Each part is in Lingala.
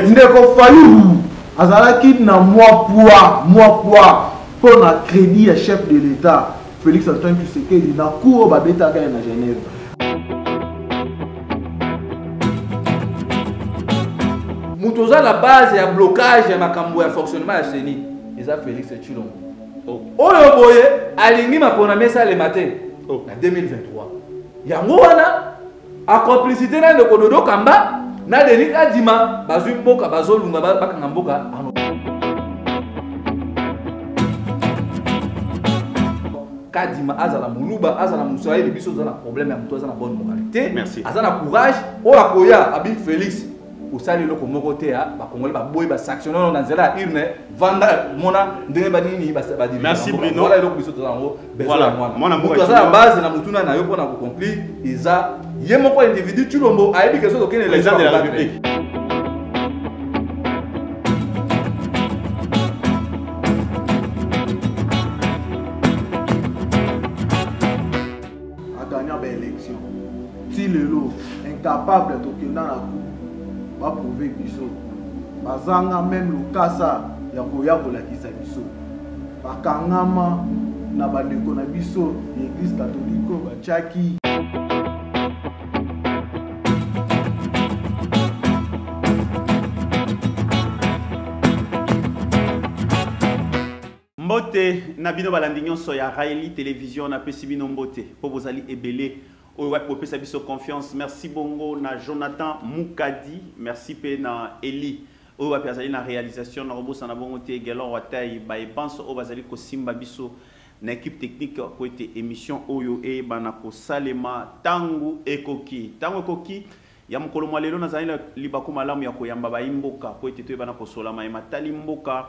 ndeko Fayulu azalaki na moi pour na crédit à chef de l'État Félix Antoine Tshisekedi na cour babetaka na Genève. Mutoza la base ya blocage ya makambo ya fonctionnement ya CENI eza Félix Tshilombo. Oyo boye alingi mapona mesa le matin en 2023. Yango wana a complicité na ndeko Dodo Kamba na Denis Kadima bazwi mboka bazolunga bakanga mboka Kadima azala muluba azala musayeli biso zana problème ya muto azana bonne moralité. Merci. Azana courage o akoya abi Félix usali loko moko te ya ba congolais ba boy ba sanctionner na nzela urne vanda mona ndenge ba nini ba dire. Merci Bruno. Voilà loko biso tozango voilà mwana muto azala base na mutuna na yo pona ko conclure iza ye moko individu Tshilombo ayebi que so to kene les gens de la République. incapable de tenir la cour va prouver biso bazanga même le kasa ya koya kolakisa biso bakangama na bandeko na biso l'église catholique bachaki mbote na bino balandi nyonso ya Raeli télévision na pesi bino mbote po bozali ebele oyo wapopesa biso confiance. Merci bongo na Jonathan Mukadi, merci pe na Eli oyo wapi azali na réalisation na robosa na bongo te Gelon Watai ba ebanso oyo bazali ko simba biso na équipe technique ko ete émission oyo e bana ko salema tangu ekoki ya mokolo mwa lelo nazali libaku malamu ya koyamba ba imboka po ete to bana ko solama e matali mboka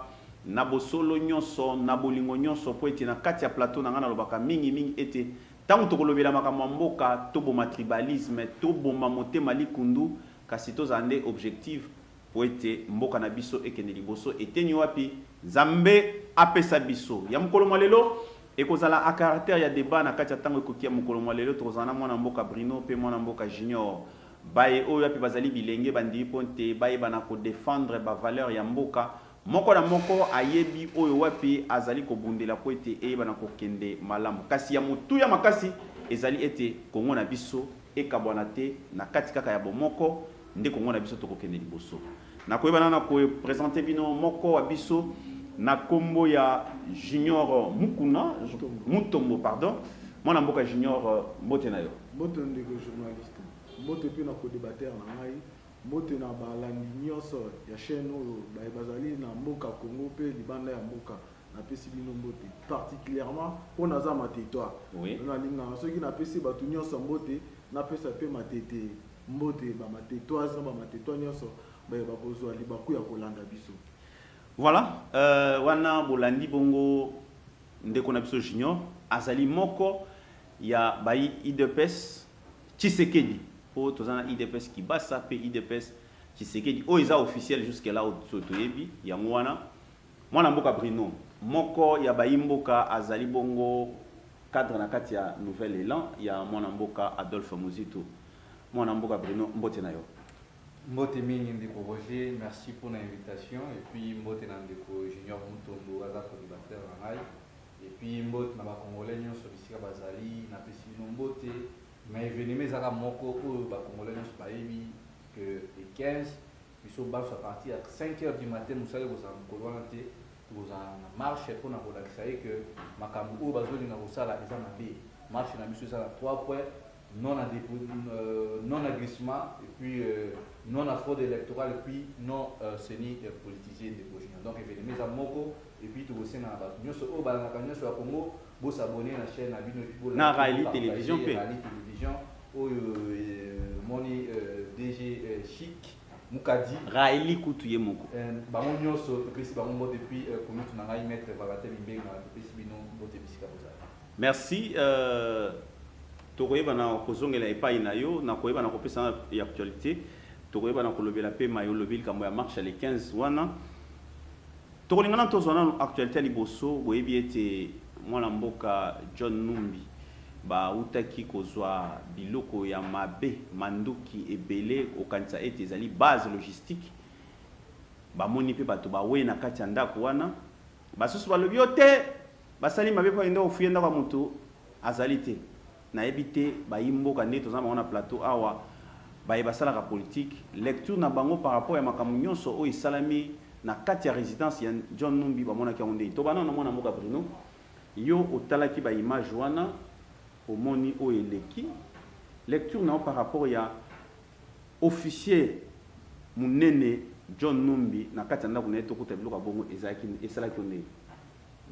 na bosolo nyonso na bolingo nyonso po ete na kati ya plateau na ngana lobaka mingi ete tangu tokolobela makambo mboka toboma tribalisme toboma motema likundu kasi tozande objectif po ete mboka na biso ekende liboso eteni wapi Nzambe apesa biso ya mokolo mwa lelo ekozala a caractère ya débat na kati ya tango ekoki ya mokolo mwa lelo tozana mwana mboka Bruno pe mwana mboka Junior baye oyo api bazali bilenge bandi ponte baye bana ko défendre ba valeur ya mboka moko na moko ayebi oyo wapi azali ko bundela po ete e bana ko kende malamu kasi ya mutu ya makasi ezali ete Kongo na biso ekabwana te na kati kaka ya bomoko nde Kongo na biso to ko kende liboso na ko ebana na ko présenter bino moko wa biso na kombo ya Junior Mutombo pardon mwana mboka Junior mbote na yo mbote ndeko journaliste mbote pe na ko débatteur na ngai mbote na balandi nyonso ya chaîne oyo bazali na mboka Congo pe libanda ya mboka na pesi bino mbote particulièrement pour naza matetoire na linga soki na pesi batu nyonso mbote na pesa pe matete mbote ba matetoire za ba matetoire nyonso ba kozwa libaku ya kolanda biso. Voilà wana bolandi bongo ndeko na biso Junior azali moko ya bayi IDPS Tshisekedi po tozana IDPS Kibasa pe IDPS Tshisekedi o eza officiel jusqu'à là toyebi ya mwana mboka Bruno moko ya bayi mboka azali bongo cadre na kati ya nouvel élan ya mwana mboka Adolphe Muzito mwana mboka Bruno mbote na yo. Mbote mingi ndeko Roger, merci pour l'invitation et puis mbote na ndeko Junior Mutombo aza collaborateur na ngai et puis mbote na ba congolais nyonso bisika bazali na pesi bino mbote mais événement ezaka moko oyo ba congolais nyonso bayebi que le 15 biso baso à partir à 5h du matin musale kozala mokolo wana te kozala na marche mpona kolakisa ye que makambo oyo bazolinga kosala eza mabe marche na biso eza na 3 points non agressement et puis non à fraude électorale et puis non CENI politisé de Bojina. Donc évidemment ça moko et puis tout aussi na ba nyonso o ba na kanyo so Congo bo s'abonner na chaîne na bino puis na Raeli télévision pe Raeli télévision o moni DG Chic Mukadi Raeli kutuye moko ba mo nyonso pesi ba mo depuis comme tu na ngai mettre Bagatel Mbeng na pesi bino bote bisika boza. Merci tokoyeba na kozongela epai na yo na koyeba na kopesa ya actualité tokoyeba na kolobela pe mayo lobile kambo ya marche les 15 wana tokolingana tozona actualité liboso boyebi ete mwana mboka John Numbi bautaki kozwa biloko ya mabe manduki ebele okanisa ete ezali base logistique bamoni mpe bato bawe na kati ya ndako wana basusu balobi yo te basali mabe mpo ende ofuye ndako ya moto azali te nayebi te bayimboka nde toza bango na plateau awa baye basalaka politique lecture na bango par rapport ya makambo nyonso oyo esalami na kati ya résidence ya John Numbi bamonaki yango nde to bana na mwana mboka Bruno yo otalaki ba image wana omoni oyo eleki lecture na par rapport ya officier munene John Numbi na kati ya ndako na ye tokuta biloko bongo esalaki nde.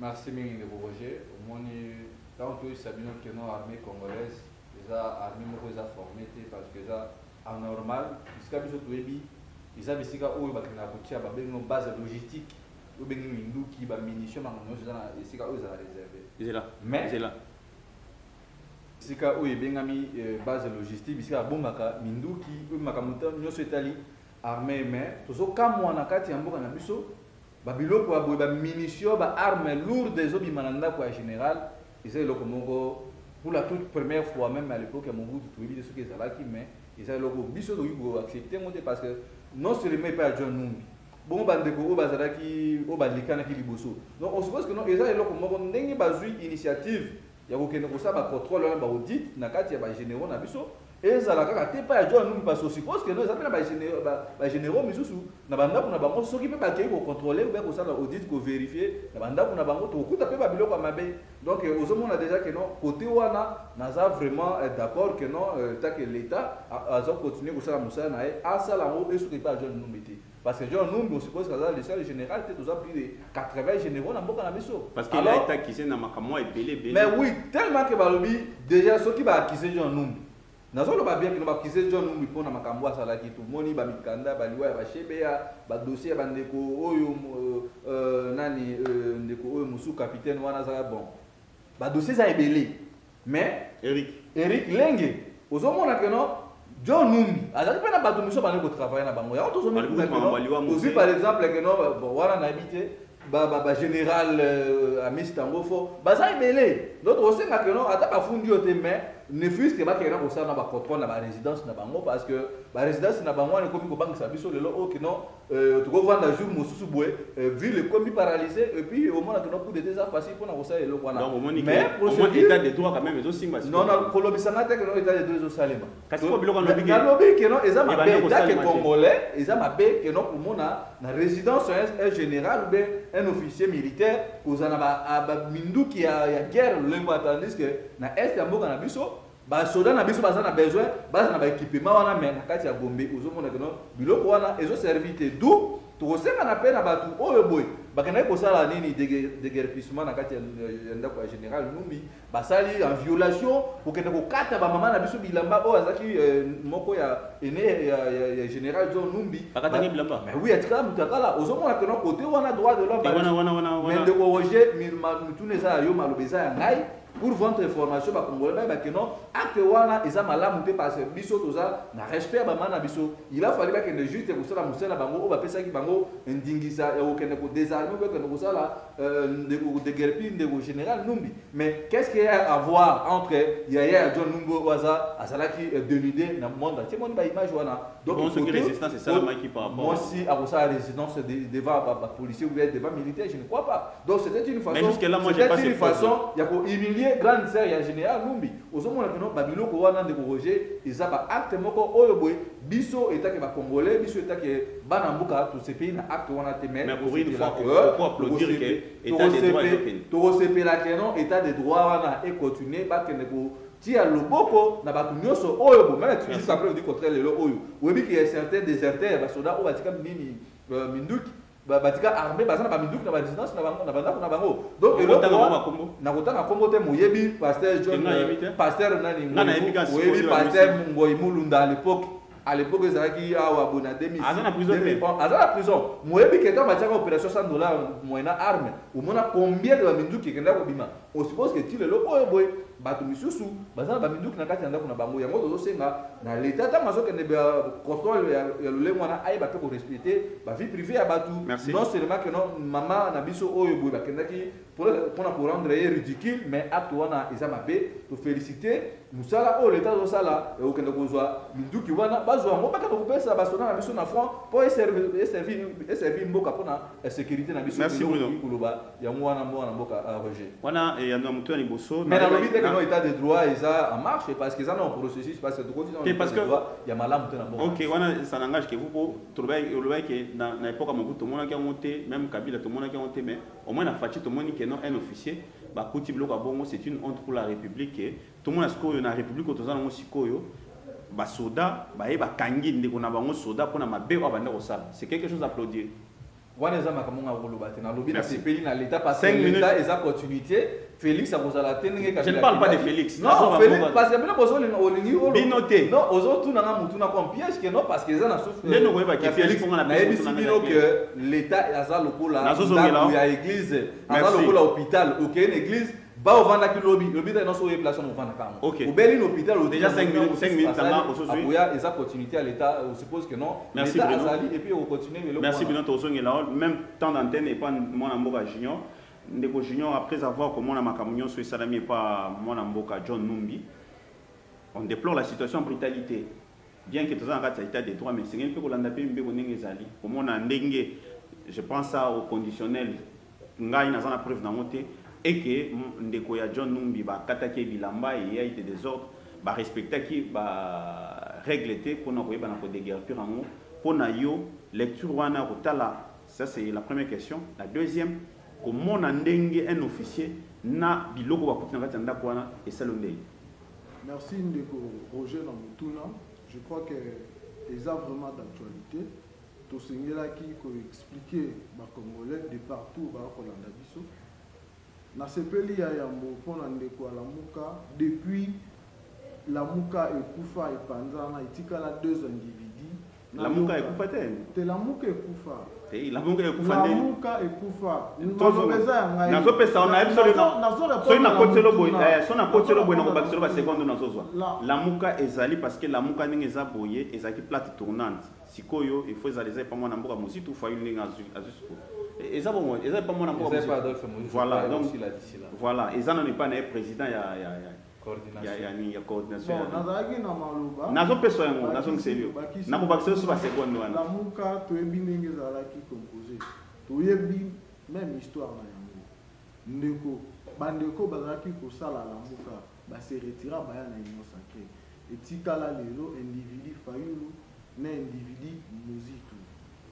Merci mingi de Roger. Omoni quand tu sabino que non armée congolaise eza armée moko eza formée parce que eza anormal jusqu'à biso toyebi eza bisika oyo bakenda kotia babengo base logistique oyo bengi minduki ba munition bango nyonso eza na esika oyo eza réservé mais c'est là bisika oyo ebengami base logistique bisika bombaka minduki oyo makambo nyonso etali armée mais tozokamwa na kati ya mboka na biso babiloko ya boye ba munition ba arme lourde ezobima na ndako ya général eza eloko moko pour la toute première fois même à l'époque ya Mobutu toyebi soki ezalaki mais eza eloko biso tokoki koaccepte ngo te parce que non seulement epai ya John Numbi bongo bandeko oyo bazalaki oyo balikanaki liboso donc on suppose que non eza eloko moko ndenge bazwi initiative ya kokende kosala bacontrôle wana baaudit na kati ya bagénéraux na biso ezala kaka te epai ya John Numbi parce que suppose que non eza mpe na bagénéraux misusu na bandako na bango soki mpe bakei kocontrôle obe kosala audit kovérifie na bandako na bango tokokuta mpe babiloko ya mabe donc ozomona déjà que non côté wana naza vraiment d'accord que non tant que l'état aza continuer kosala mosala na ye asala yango esuki epai ya John Numbi te parce que John Numbi on suppose kaza le seul général te toza plus de 80 généraux na mboka na biso parce qu'il a été accusé na makamwa ebele mais oui tellement que balobi déjà soki baakise John Numbi nazoloba bien que nous bakise John Numbi mpona makambo asalaki tomoni bamikanda baliwa ya bashebeya badossier ya bandeko oyo nani ndeko oyo mosu capitaine wana azaka bon badossier eza ebele mais Eric Lenge ozomona ke no John Numbi azali mpe na bato miso bandi kotravaille na bango yango tozomoni par exemple ke no wana nayebi te bagénéral Amis Tambofo baza ebele donc osenga ke no ata bafundi yo te mais ne fût-ce que bakenda kosala na bacontrôle na barésidence na bango parce que barésidence na bango wana ekomi kobangisa biso lelo oyo keno tokovanda jour mosusu boye ville ekomi paralysé et puis omona keno coup d'état eza facile mpona kosala eloko wana mais état de droit quand même ezosimba non kolobisanga te keno état de droit ezosalema kasi po biloko nalobi keno eza mabe dake congolais eza mabe keno komona na résidence un général ou bien un officier militaire kozala na baminduki ya guerre lolengo tandis que na est ya mboka na biso basoda na biso baza na besoin baza na baéquipement wana mais na kati ya Gombe ozomona keno biloko wana ezoservi te d'où tokosenga na mpe na bato oyo boye bakendaki kosala nini déguerpissement na kati ya ndako ya général Numbi basali en violation kokende kokata bamama na biso bilamba oyo azalaki moko ya ene ya général John Numbi bakataki bilamba mais oui atikala moto akala ozomona keno côté wana droit de l'homme mais ndeko Roger mituna eza yo maloba eza ya ngai pour votre information ba congolais ba keno acte wana eza malamu te parce que biso toza na respect ba mana biso il a fallu ba kende juste ko sala musala bango o ba pesa ki bango ndingisa ya okende ko désarmer ba kende ko sala de guerre de général Numbi mais qu'est-ce qu'il y a à voir entre Yaya John Numbi waza asalaki dénudé na monde entier moni ba image wana donc ce qui résistance c'est ça la qui par rapport moi si à ça résidence devant ba policier ou devant militaire je ne crois pas donc c'était une façon mais jusque là moi j'ai pas une façon ya ko humilier grande sœur ya général Numbi ozomona que non babiloko wana ndeko Roger eza ba acte moko oyo boye biso etake ba congolais biso etake bana mbuka to pays na acte wana te mais pour une fois pour applaudir que état de droit to sepela que non état de droit wana et continuer ba kende ko tia loboko na bato nyonso oyo bo mais tu dis après on dit contre le oyo oyebi que certains déserteurs ba soda o batika nini minduki batika armé baza na baminduki na résidence na bango na bandako na bango donc na kotanga kombo te moyebi pasteur John pasteur nani oyebi pasteur Ngoi Mulunda à l'époque ezalaki awa bona 2000 aza na prison moyebi ke ntango batiaka opération $100 moyena arme omona combien de baminduki ekenda kobima on suppose que tu le loco boy bato misusu bazana ba minduki na kati ya ndako na bango yango tozo senga na l'état ta mazo kende ba contrôle ya lole mwana ay ba ko respecter ba vie privée ya bato non seulement que non maman na biso oyo boy ba kendaki pour rendre ridicule mais acte wana eza mabe to féliciter musala o l'état zo sala e okende kozwa minduki wana bazwa ngo baka ko pesa basona na biso na front pour servir mboka pona sécurité na biso koloba yango wana mboka Roger wana ya ndo mutu ni boso mais dans le but que l'état de droit est en marche parce que ça non processus parce que tout continue parce que il y a malade mutu na bon OK wana ça n'engage que vous pour trouver que dans l'époque mo tout monde qui a monté même Kabila tout monde qui a monté mais au moins na fati tout monde qui non un officier ba kuti bloc a bongo c'est une honte pour la République tout le monde a ce que na République autoza ngo sikoyo ba soda ba e ba kangi ndeko na bango soda pona mabe wa banda ko sala c'est quelque chose à applaudir. Wana za makamonga roloba tena lobi na CPI na l'état parce que l'état est en continuité Félix a posé la télé. Je ne parle pas de Félix. Non, Félix parce que maintenant posé au binoté. Non, aux autres na mutu na comme piège que non parce que ça na souffre. Les no ba que Félix on a que l'état a lokola ya église, a lokola hôpital, OK une église ba ovanda ki lobby da non so place on ovanda kama. OK. Au bel hôpital déjà 5 minutes là aujourd'hui. Apoya esa continuité à l'état, on suppose que non. Merci Bruno. Et puis on continue le Merci Bruno Tozongi là même temps d'antenne et pas mon amboka junior. Ndeko junior après avoir comment on a makamunyo sur salami et pas mon amboka John Numbi. On déplore la situation en brutalité. Bien que tout ça en état des droits mais c'est un peu qu'on l'a payé mbeko ndenge zali. Comment on a ndenge je pense ça au conditionnel ngai na zana preuve na monter et que ndeko ya John Numbi ba kataki bilamba et il y a été des ordres ba respecter qui ba régleter pour na koyeba na ko déguerpir en pour na yo lecture wana kotala ça c'est la première question. La deuxième comment on ndenge un officier na biloko ba kutina kati ndako wana et salonde. Merci ndeko Roger na mutuna. Je crois que les a vraiment d'actualité. Tout ce qui ko expliquer ba congolais de partout ba kolanda biso. Na sepeli ya yambo pona ndeko la muka depuis la muka ekufa et panzana itikala deux individus. La muka ekufa te la muka ekufa. La muka ekufa la muka ekufa. Nazo pesa on a absolument. So na kotelo boy so na kotelo boy na ko bakiselo ba seconde na zozwa. La muka ezali parce que la muka ninga za boye ezaki plate tournante. Sikoyo il faut ezaliser pas moi na mboka musitu fa une ninga azusko. Et ça bon, et ça pas mon amour. Voilà, donc voilà, et ça n'est pas un président il y a coordination. Nazo peso yango, nazo ngiselo. Na ko bakiselo so ba seconde wana. La muka to ebi ndenge zalaki composé. To yebi même histoire na yango. Ndeko bandeko bazalaki ko sala la muka ba se retira ba ya na union sacrée. Etikala lelo individu fayulu na individu muzitu.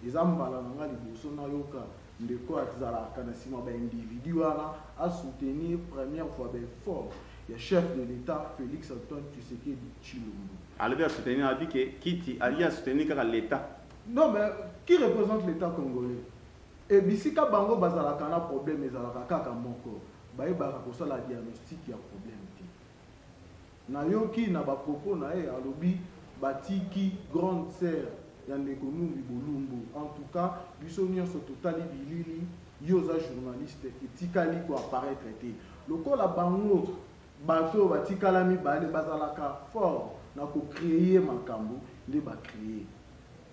Ezambala nanga liboso na yoka ndeko atizalaka na sima ba individu wana a soutenir première fois ben fort le chef de l'État Félix Antoine Tshisekedi Tshilombo. Albert soutenir a dit que Kiti a soutenir car l'État. Non mais qui représente l'État congolais? Et bisika bango bazalaka na problème ezalaka kaka moko. Bayebaka ko sala diagnostic ya problème ti. Na yoki na ba propos na e alobi batiki grande sœur ya ndeko Numbi Bolumbu. En tout cas, biso nyonso totali bilili yoza journaliste etikali ko apparaître te. Lokola bango bato batikala mibale bazalaka fort na ko créer makambo nde ba créer.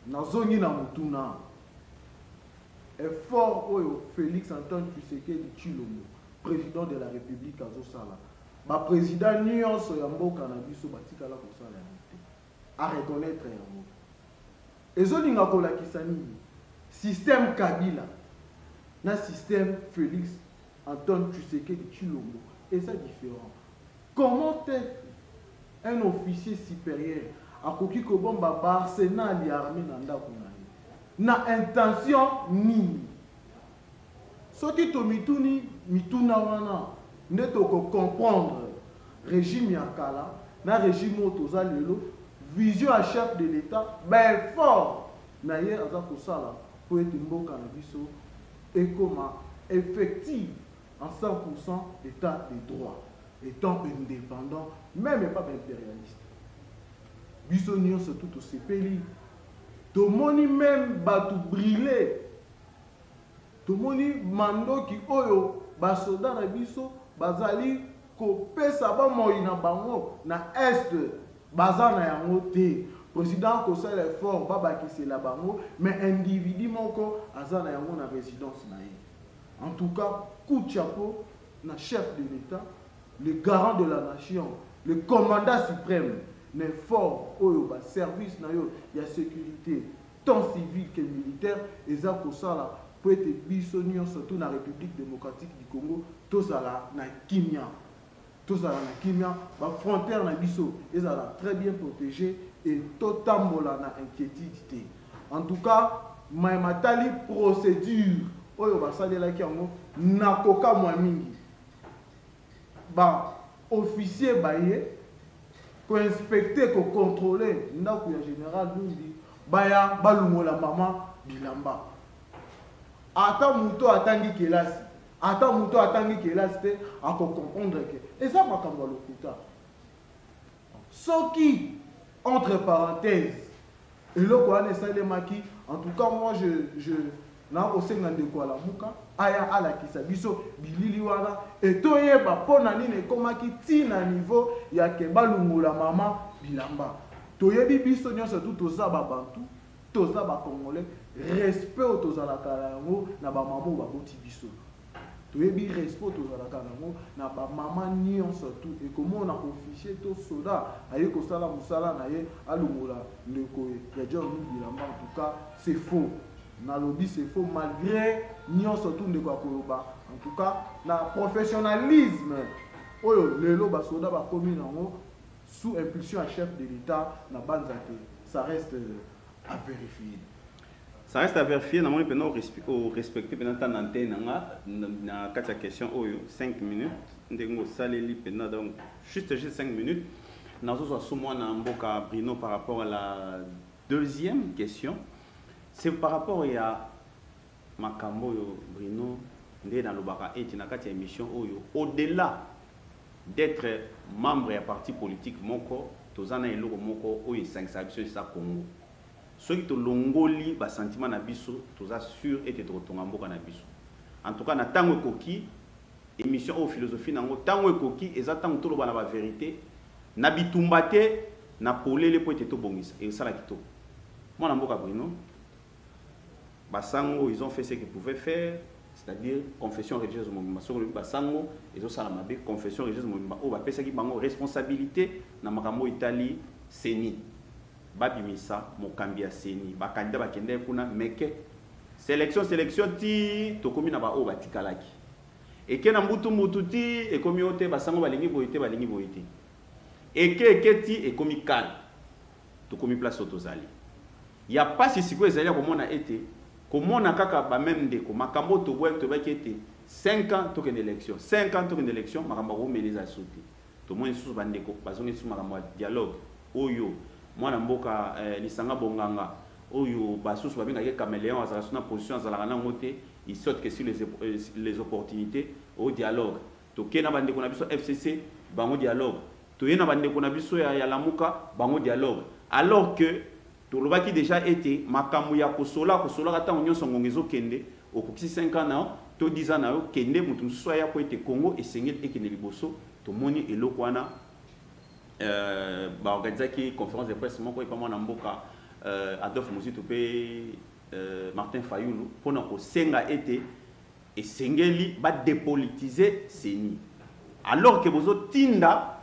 Nazongi na mutuna. Effort oyo Félix Antoine Tshisekedi Tshilombo, président de la République azosala. Ba président nyonso ya mboka na biso batikala ko sala te. A reconnaître yango. Ezolinga kolakisa nini système Kabila na système Félix Antoine Tshisekedi Tshilombo et ça différent. Comment être un officier supérieur à koki ko bomba ba arsenal ya armée na ndako na intention nini soki to mituna wana ndeto ko comprendre régime ya kala na régime otoza lelo vision à chef de l'État, ben fort, naïe aza kosala pour être mboka na biso ekoma effective en 100% État de droit, étant indépendant, même pas impérialiste. Biso nyonso tout au sepeli, tomoni même batu brûlé, tomoni mando ki oyo basoda na biso bazali kopesa ba moi na bango na est baza na yango te. Président kosala effort babakisela bango mais individu moko aza na yango na résidence na ye. En tout cas, coup de chapeau na chef de l'État, le garant de la nation, le commandant suprême, mais fort au service na yo ya sécurité tant civile que militaire eza kosala pour être biso surtout na République démocratique du Congo tozala na kimia. Tozala na kimia, ba frontière na biso ezala très bien protégé et totalement na inquiétude. En tout cas, matali procédure oyo basalela ki yango nakoka mwa mingi. Ba officier baye ko inspecter ko contrôler ndako ya général Lundi baya balungola mama bilamba. Ata muto atangi kelasi. Ata muto atangi kelasi te ako comprendre que eza makambo lokuta. Soki entre parenthèses et le quoi ne sale maki en tout cas moi je na osenga ndeko ala muka aya ala kisabiso bilili wana et toyeba pona nini komaki tina niveau ya ke balungola mama bilamba toyebi biso nyonso tout toza ba bantu toza ba congolais respect au tozala kalango na ba mamo ba boti biso toyebi respect tozala kalango na ba mama nyonso tout et comment on a officier to soda aye ko sala musala na ye alungola ndeko ya John bilamba en tout cas c'est faux. Na lobby c'est faux malgré nion surtout de quoi koloba en tout cas na professionnalisme oyo lelo basoda ba commune nango sous impulsion à chef de l'État na banzate ça reste à vérifier. Ça reste à vérifier. Nous avons respecté pendant tant d'antenne na quatre questions oyo 5 minutes ndengo saleli pendant donc juste 5 minutes. Nous avons souvent na mboka Bruno par rapport à la deuxième question. C'est par rapport à Makambo Bruno, dans le émission au-delà d'être membre d'un parti politique, moko, tozana eloko moko oyo 5 sanctions ça Congo. Ceux qui te longoli ba sentiment na biso, toza sûr et te retonga mboka na biso. En tout cas na tango koki émission au philosophie nango tango koki ezata to loba na ba vérité na bitumbate na polele po te to bongisa et ça la kito. Moi na mboka Bruno Basango, ils ont fait ce qu'ils pouvaient faire, c'est-à-dire confession religieuse au Mobimba. Sur le Basango, ils ont salamabé, confession religieuse au Mobimba. Oh, bah, ça qui bango responsabilité, na makambo Italie, Seni. Babimisa, Mokambia Seni. Ba candidat ba kende kuna meke. Sélection ti, to komi na ba o batikalaki. Et que na mbutu ti, et komi ote basango balingi boite. Et que ti, et komi kan. To komi place otozali. Il n'y a pas si quoi ezali comme on a été. Comment on a kaka ba même ndeko makambo to boye to baki ete 5 ans token d'élection 5 ans token d'élection makambo ko meleza sauté to mo nsusu bandeko bazongi su makambo dialogue oyo mwana mboka lisanga bonganga oyo basusu babinga ke caméléon azala suna position azala na ngote il saute que sur les opportunités au dialogue to kena bandeko na biso FCC bango dialogue to yena bandeko na biso ya lamuka bango dialogue alors que Tolobaki déjà été makamou ya kosola kata onyo songongezo kende au 5 ans to 10 ans kende mutu so ya ko été Congo et sengel et kende liboso to moni elokwana ba organiser conférence de presse moko pa mona mboka Adolphe Muzitu pe Martin Fayulu pona ko senga été et sengeli ba dépolitiser Seni alors que bozo tinda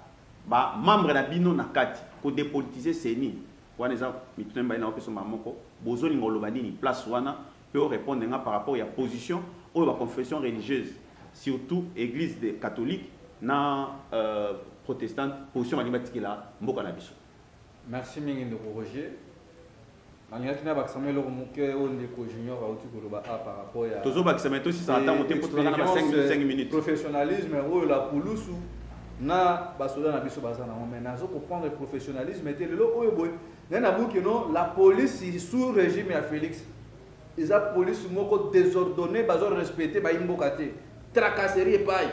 ba membre na bino na kati ko dépolitiser Seni wana eza mitunemba ina opeso mamoko bozoli ngolobani ni place wana peut répondre par rapport à la position ou la confession religieuse surtout église catholique na protestante position animatique là mboka na biso. Merci mingi ndeko Roger. Mangaki na baksamé lo moke o ndeko junior auti koloba par rapport à tozo baksamé to si ça attend moté pour na 5 minutes professionnalisme o la pulusu na basoda na biso bazana mais nazo comprendre le professionnalisme était le oyo boy la police sous régime à Félix. Ils ont police moko désordonnée, bazo respecté ba imbokate. Tracasserie et paille.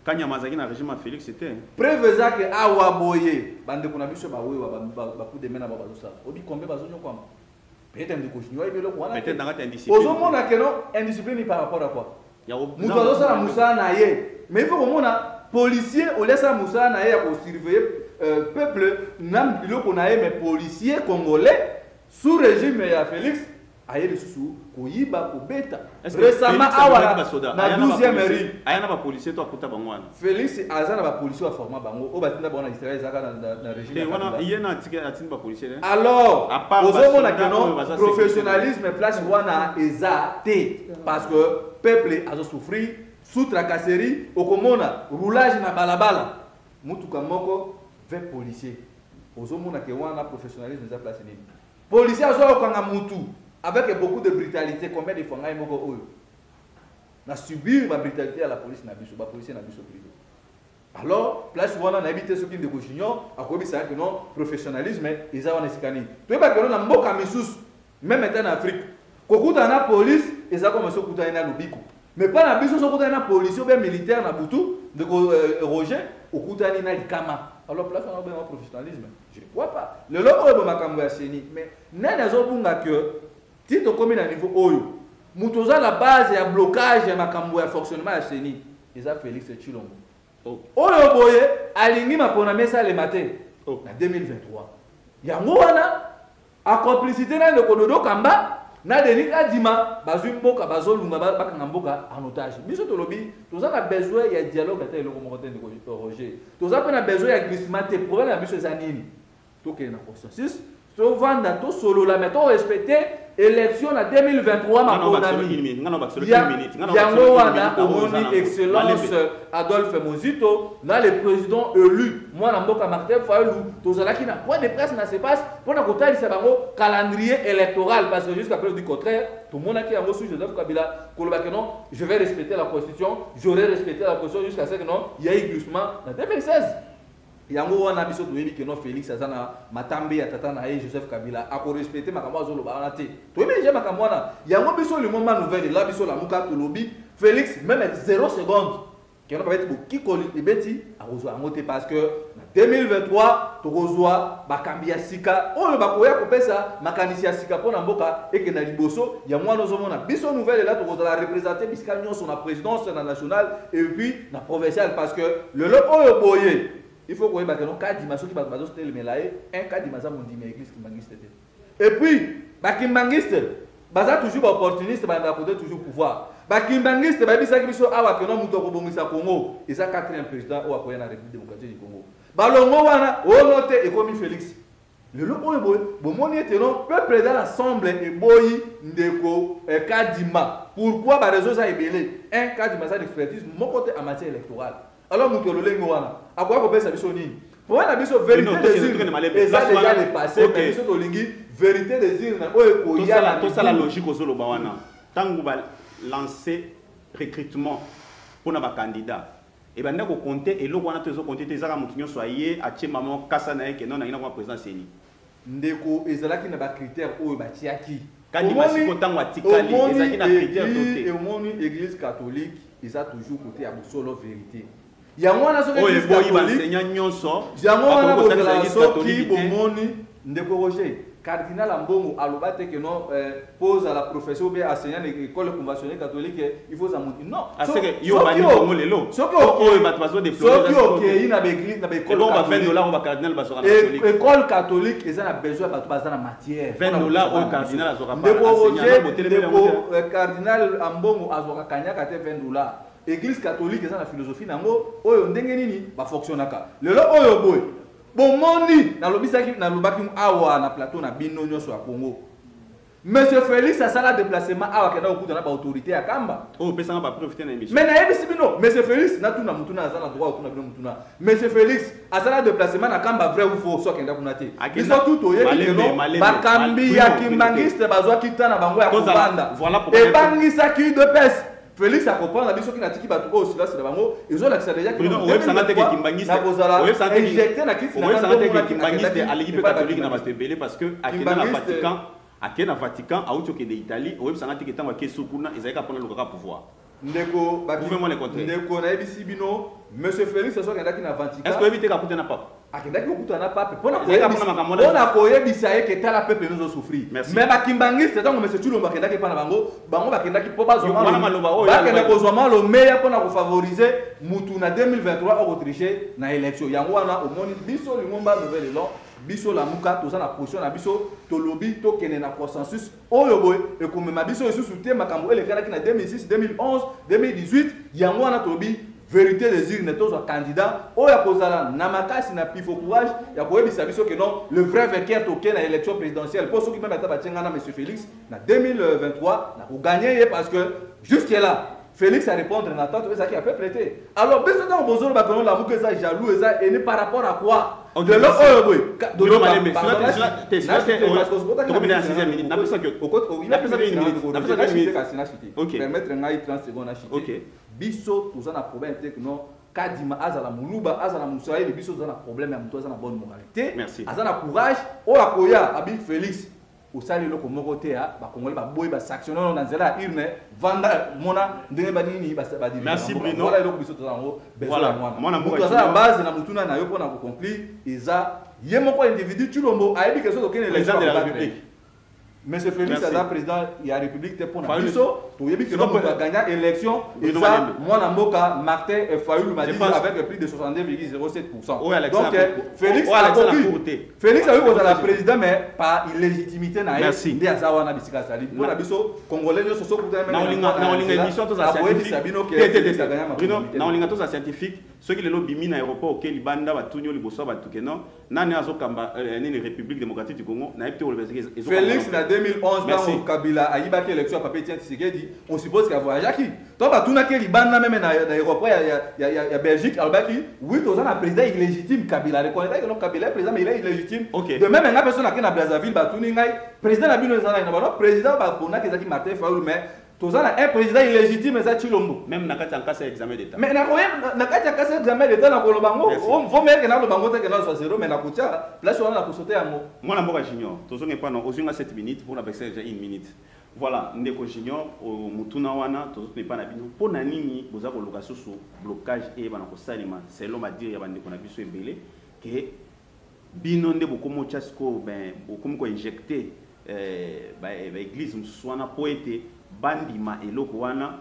Quand Yamazaki na régime à Félix c'était. Preuve ça que awa boye bande ko na biso ba we ba coup de main na ba bazo ça. Obi combien bazo nyoko. Peut-être un continuer et le quoi. Peut-être dans indiscipline. Ozo mona que non indiscipline par rapport à quoi? Muto ça na musa na ye. mais il faut que policier au laisse à Moussa na ya ko surveiller peuple nam biloko na mais policier congolais sous régime ya Félix aye le sous ko yiba ko beta récemment awala na 12e mairie ayana ba policier to akuta bangwana Félix azana ba policier wa format bango o batinda bona Israël zaka na régime wana yena tika atin ba policier alors ozomo na kenon professionnalisme place wana ezate parce que peuple azo souffrir sous tracasserie okomona roulage na balabala mutuka moko vers policier ozomona ke wana professionnalisme za place nini policier azo kanga mutu avec beaucoup de brutalité combien de fois ngai moko oyo na subir la brutalité à la police na biso ba policier na biso privé alors place wana na habité soki ndeko junior akobisa que non professionnalisme eza wana sikani to ba que na mboka misusu même état en Afrique kokuta na police eza comme so kuta na lobiko mais pas na biso so kuta na policier ou bien militaire na butu de Roger okuta ni na likama alors place on a besoin de professionnalisme je ne crois pas le loco de makambo ya seni mais nana zobunga que tito comme na niveau oyo mutoza la base ya blocage ya makambo ya fonctionnement ya seni eza Félix Tshilombo oyo boye alingi mapona mesa le matin na 2023 yango wana a complicité na le kododo kamba na Denis Kadima bazui mboka bazolunga bakanga mboka en otage biso tolobi toza na besoin ya dialogue ata eloko moko tende ko Roger toza pe na besoin ya glissement te problème ya biso eza nini toke na consensus to vanda to solo la mais to respecter élection en 2023 yango wana omoni excellence Adolphe Mozito na le président élu moi na mboka Martin Fayulu tozalaki na point de presse na se passe pour na kotalisa bango calendrier électoral parce que jusqu'à preuve du contraire tout le monde a qui a reçu Joseph Kabila koloba que non je vais respecter la constitution j'aurai respecté la constitution jusqu'à ce que non il y a eu glissement en 2016 yango wana biso toyebi que non Félix azana matambe ya tata na Joseph Kabila ako respecter makambo azoloba wana te toyebi je makambo wana yango biso le moment nouvelle là biso la muka to lobby Félix même 0 seconde que non pas être qui colle ebeti akozwa ngote parce que na 2023 tokozwa bakambi ya sika oyo bakoya kopesa makanisi ya sika pona mboka eke na liboso ya mwana ozomona biso nouvelle là tokozala représenter bisika nyonso na présidence na nationale et puis na provinciale parce que le oyo boye il faut qu'on ait un cas d'image qui va se télémélayer, un cas d'image à mon dîme église qui mangiste. Et puis, Bakimbangiste, baza toujours opportuniste, bah côté toujours pouvoir. Bakimbangiste, bah bisa qui sont awa que non muto kobongisa Congo, et ça 4e président ou akoya na République démocratique du Congo. Balongo wana, o note et comme Félix. Le lot oyo boy, bon moni était non peuple dans l'assemblée et boy ndeko kadima. Pourquoi ba raison ça ebelé? Un cas d'image d'expertise mon côté en matière électorale. Alors nous te le wana akwa ko pesa biso nini pour na biso vérité des urnes eza déjà dépassé mais biso to lingi vérité des urnes oyo ko ya to ça la logique ozoloba wana tangu ba lancer recrutement pour na ba candidat et ben ndako compter et loko wana to zo compter ezaka mutu nyonso aye atie maman kasa na yeke non na ina kwa président seni ndeko ezalaki na ba critères oyo ba tiaki kandi masiko tangu atikali ezaki na critères toté et moni église catholique eza toujours côté ya solo vérité yango wana soki oyo boyi banseignant nyonso yango wana bozala soki bomoni ndeko Roger cardinal Ambongo aloba te que non pose à la profession ou bien enseignant de l'école conventionnelle catholique il faut ça monter non parce que yo bani Congo lelo soki oyo bat bazo déplorer soki na église na école on va $20 au cardinal bazo catholique école catholique ils ont besoin bato bazana matière $20 au cardinal azoka pas ndeko Roger cardinal Ambongo azoka kanyaka te $20 Église catholique eza na philosophie nango oyo ndenge nini ba fonctionnaka lelo oyo boy bomoni na lobisaki na lobaki awa na plateau na bino nyonso ya Congo Monsieur Félix asala déplacement awa kenda okuta na ba autorité ya kamba oyo pesa ba profiter na émission mais na yebisi bino Monsieur Félix na tuna mutuna azala droit okuna bino mutuna Monsieur Félix asala déplacement na kamba vrai ou faux so kenda kuna te biso tout oyebi que non bakambi ya kimbangiste bazwa kitana bango ya kobanda et bangisaki de pèse Félix a compris la biso qui n'a tiki bato au cela c'est bango ils ont l'accès déjà que non web santé que kimbangiste web santé injecté na kiti web santé que kimbangiste à l'équipe catholique na basebele parce que à na Vatican a uto que de Italie web santé que tanga kesukuna ezaka pona lokaka pouvoir ndeko ndeko na ebisi bino Monsieur Félix ça soit kenda ki na Vatican est-ce que éviter ka kuta na papa akendaki kokutana pape mpona koyebisa ye ke tala pepe ezosouffrir mais bakimbangiste ntango mese Tshilombo akendaki epa na bango bakendaki mpo bakenda kozwa malomeya mpona kofavorize mutu na 2023 okotriche na élection yango wana omoni biso lingomba nouvelle elon biso lamuka toza na position na biso tolobi tokende na consensus oyo boye ekomema biso esusu te makambo elekanaki na 2006 2011 2018 yango wana tolobi vérité des urnes tous les candidats ou ya kozala na makasi na pifo courage ya koyebisa biso que non le vrai vainqueur toke na élection présidentielle pour ceux qui même batengana monsieur Félix na 2023 na ko gagner parce que jusque là Félix a répondre na tant ça qui a peu prêté alors biso dans bozolo ba kono la muke ça jaloux ça et par rapport à quoi de l'eau oh boy de l'eau malé c'est la 6e minute na pesa que il a pesa une minute na pesa une minute OK permettre ngai 30 secondes à chiter OK biso toza na problème te que non kadima azala muluba azala musaïli biso toza na problème ya muto azala bonne moralité azala courage o akoya abi Félix osali loko moko te ya ba congolais ba boy ba sanctionner na nzela urne vanda mona ndenge ba nini ba di merci Bruno voilà loko biso toza ngo voilà mona muto azala base na mutuna na yo pona ko conclure eza ye moko individu Tshilombo ayebi que so tokene l'élection de la République Monsieur Félix Aza président il y a République te pour biso to yebi que non va gagner élection et ça moi na mboka Martin et Fayoulou m'a dit avec plus de 62,07%. Donc Félix a eu la président mais par illégitimité na yé ndi azawa na bisika sali moi biso congolais nyo soso kuta même na olinga émission to za scientifique Bruno na olinga to za scientifique ceux qui le lobby na aéroport ke libanda batunyo liboso batukeno nani azokamba ni République démocratique du Congo na epte Félix na 2011 dans Kabila ayibaki élection à papier Tshisekedi on suppose qu'il a voyagé qui toi ba tuna ke libanda même na aéroport ya Belgique albaki oui to za président illégitime Kabila reconnaît que non Kabila président mais il est illégitime de même nga personne na Brazzaville ba tuni ngai président na bino za na ba président ba pona ke zaki Martin Fayoulou mais tozana un président illégitime ça Tshilombo même na kati ankasa examen d'état mais na kati ankasa examen d'état na kolobango faut mettre na lobango te que na soit zéro mais na kutia place on a sauter yango moi na mboka junior tozonge pa na ozinga 7 minutes pour la baisser déjà 1 minute voilà ndeko junior au mutuna wana tozone pa na bino pona nini boza ko loka soso blocage et bana ko salima selon ma dire ya bandeko na biso ebele que bino nde bokomo chasko ben bokomo ko injecter ba église mswana poete bandima eloko wana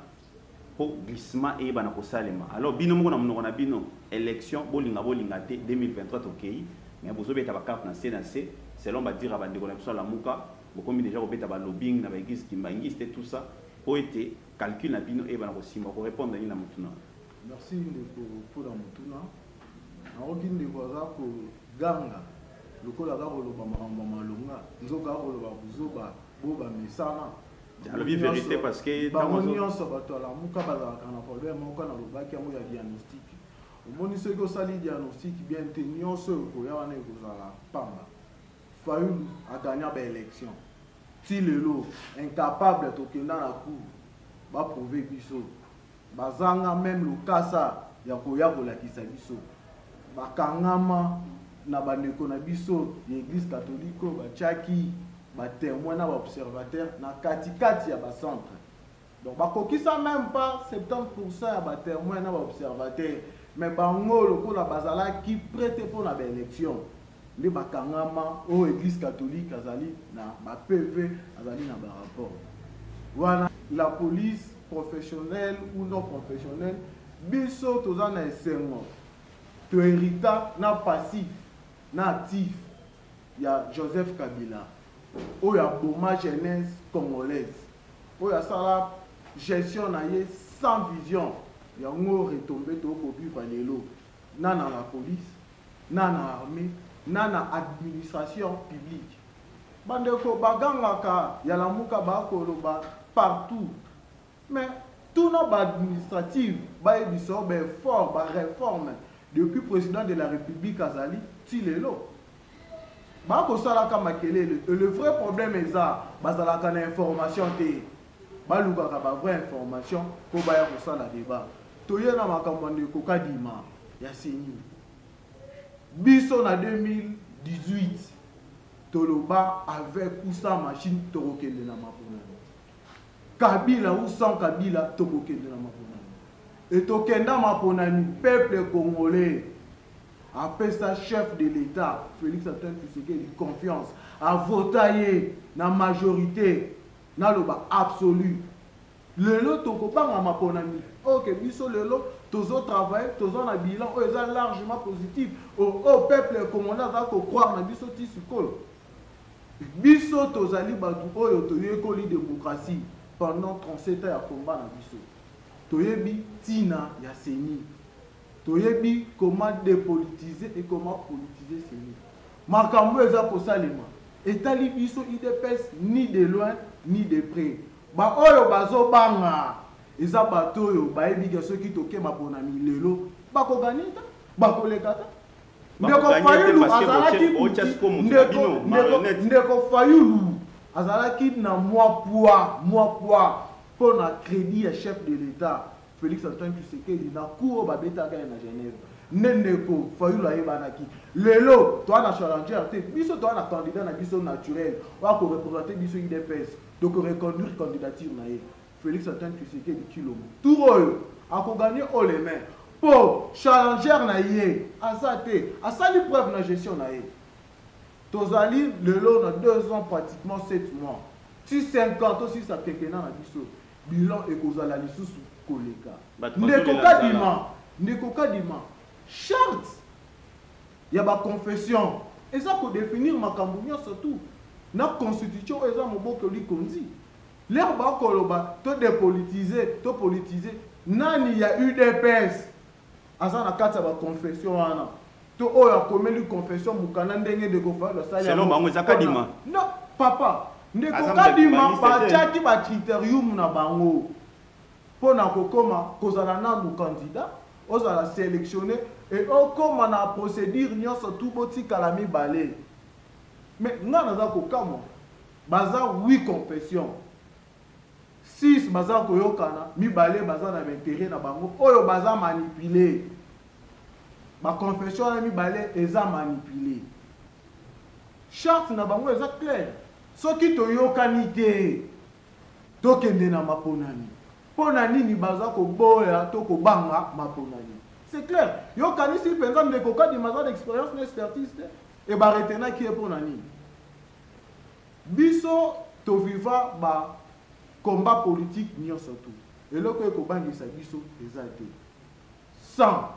po glissement et bana ko salima alors bino moko na monoko na bino élection bolinga te 2023 tokei mais bozo beta ba carte na CNC selon ba dire bandeko na biso la muka bokomi déjà ko beta ba lobbying na ba église kimbangi c'était tout ça po été calcul na bino et bana ko simba ko répondre ni na mutuna merci pour la mutuna na okinde ko za ko ganga lokola ga ko loba malonga nzoka ko loba buzoba boba mesana la vie vérité parce que dans nyonso bato la muka bazaka na problème moko na lobaki ya moya diagnostic omoni ce que sali diagnostic bien te nyonso ko ya wana ko za pamba Fayoulou a gagné ba élection ti lelo incapable to kenda na cour ba prouver biso bazanga même le kasa ya ko ya ko la kisa biso bakangama na bandeko na biso l'église catholique ba chaki ba témoin na ba observateur na katikati ya ba centre donc ba kokisa même pas 70% ya ba témoin na ba observateur mais bango lokola bazala qui prête pour la élection les bakangama au église catholique azali na ba PV azali na ba rapport voilà la police professionnelle ou non professionnelle biso tozana esengo to hérita na passif na actif ya Joseph Kabila ou ya boma jeunesse congolaise ou ya sala gestion na ye sans vision ya ngo retomber to ko vivre lelo na la police na armée na administration publique bandeko bagangaka ya lamuka ba koloba partout mais tout nos administratif ba ebiso ba fort ba réforme depuis président de la République azali tilelo ba ko sala ka makelele le vrai problème est ça bazalaka na information te ba lukaka ba vraie information ko ba ya ko sala débat toye na makambo ndeko kadima ya seni biso na 2018 toloba avec ou sans machine torokende na mapona Kabila ou sans Kabila tokokende na mapona et tokenda mapona ni peuple congolais après ça chef de l'État Félix Antoine Tshisekedi confiance a voté na majorité na loba absolu lelo tokobanga maponami ok biso lelo tozo travail tozo na bilan o eza largement positif au peuple congolais za ko croire na biso ti sikolo biso tozali batu oyo toyekoli démocratie pendant 37 ans ya combat na biso toyebi tina ya seni toyebi comment dépolitiser et comment politiser seni makambo eza kosalema etali biso IDPS ni de loin ni de près ba oyo bazobanga eza bato oyo bayebi ke soki tokema ponami lelo bakoganita bakolekata ndeko fayulu azalaki ndeko fayulu azalaki na moi poids pour na crédit ya chef de l'État Félix Antoine Tshisekedi na cour babetaka na Genève ndeko fayulu ayebanaki lelo toi na challenger te biso toi na candidat na biso naturel wa ko représenter biso IDPS donc reconduire candidature na ye Félix Antoine Tshisekedi Tshilombo tout oyo akogagner haut les mains pour challenger na ye asate asali preuve na gestion na ye tozali lelo na 2 ans pratiquement 7 mois si 50 aussi ça tekena na biso bilan ekozala lisusu koleka ndeko kadima charte ya ba confession eza ko définir makambo nyonso tout na constitution eza moboko likonzi l'air ba koloba to dépolitiser to politiser nani ya UDPS asa na kati ya ba confession wana to oyo akomeli confession mukana ndenge de ko fa le salaire selon bango eza kadima non papa ndeko kadima batiaki ba criterium na bango pona kokoma kozala na mu candidat ozala sélectionné et okoma na procédure nyonso tout botikala mibale mais nga naza kokama baza 8 confessions 6 baza koyokana mibale baza na intérêt na bango oyo baza manipuler ba confession na mibale eza manipuler charte na bango eza clair soki toyokani te tokende na maponani pona nini baza koboya to kobanga maponani c'est clair yokani si penza ndeko kadima za d'expérience na expertise et ba retena qui est pona nini biso to viva ba combat politique nyonso tout eloko ekobangisa biso eza te sans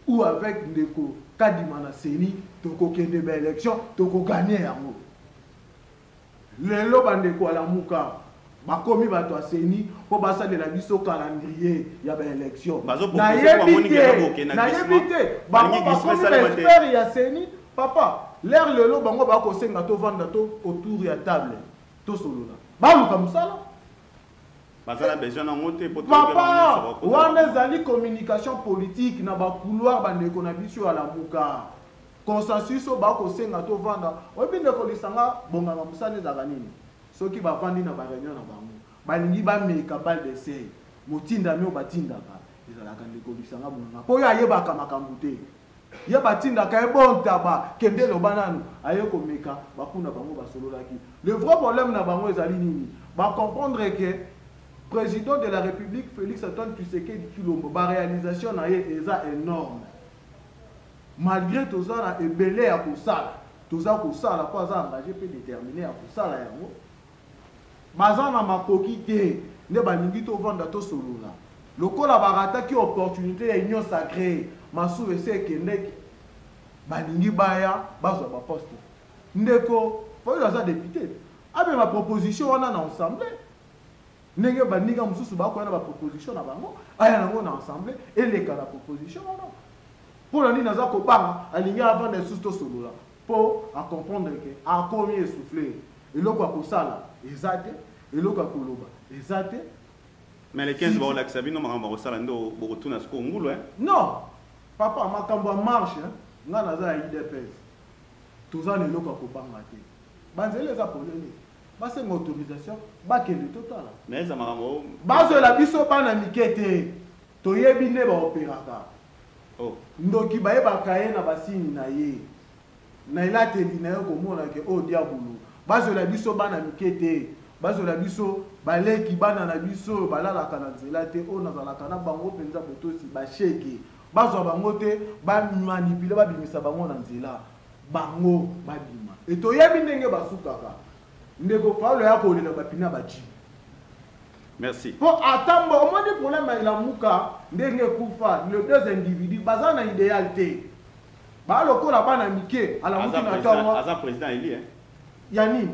ou avec ndeko kadima na seni tokokende ba élection tokogagner yango lelo bandeko alamuka bakomi bato aseni po basalela biso calendrier ya ba élection na yebite bango bakomi expert ya seni papa l'air lelo bango bakosenga to vanda to autour ya table to solola baluka musala bazala besoin na ngote pour papa wana zali communication politique na ba couloir bandeko na biso ya lamuka consensus o bakosenga to vanda obinde ko lisanga bonganga musala ezaka nini soki bavandi na ba réunion na bango balingi bameka balle d'essai motinda mio batindaka ezalaka ndeko lisanga bonganga po ya yebaka makambo te ye batindaka ebontaba kende loba nanu aye komeka bakuna bango basololaki le vrai problème na bango ezali nini ba comprendre que président de la République Félix Antoine Tshisekedi Tshilombo ba réalisation na ye eza énorme malgré tout ça na ebele ya kosala toza kosala po aza engagé pe déterminé ya kosala yango baza na makoki te nde balingi tovanda tosolola lokola barataki opportunité ya union sacrée masuve ese ekendeki balingi baya bazwa baposte ndeko foyo aza député abema proposition wana na assemblée ndenge baninga mosusu bakoya na baproposition na bango aya nango na assemblée eleka na proposition wana mpo na nini aza kobanga alingi avanda esusu tosolola mpo acomprendre ke akomi essoufflé eloko ya kosala eza te eloko ya koloba eza te mais les 15 baolakisa bino makambo bakosala nde bokotuna siko ngulu non papa makambo ya marche nga naza ya IDPS toza na eloko ya kobanga te banzela eza polele basenga autorisation bakende totala mais eza makambo bazwela biso bana mike te toyebi nde baoperaka ndoki bayebaka ye na basini na ye na elateli na ye komona ke o diabulu bazwela biso bana mike te bazwela biso baleki bana na biso balalaka na nzela te oyo nazalaka na bango mpenza botosi basheke bazwa bango te bamanipule babimisa bango na nzela bango babima et toyebi ndenge basukaka ndeko Paulo ya kolela bapina baji. Merci. Pour attendre au moins des problèmes il a muka ndenge kufa les deux individus bazana idéalité ba loko la bana mike ala muki na tawo Aza président Eli hein. Yani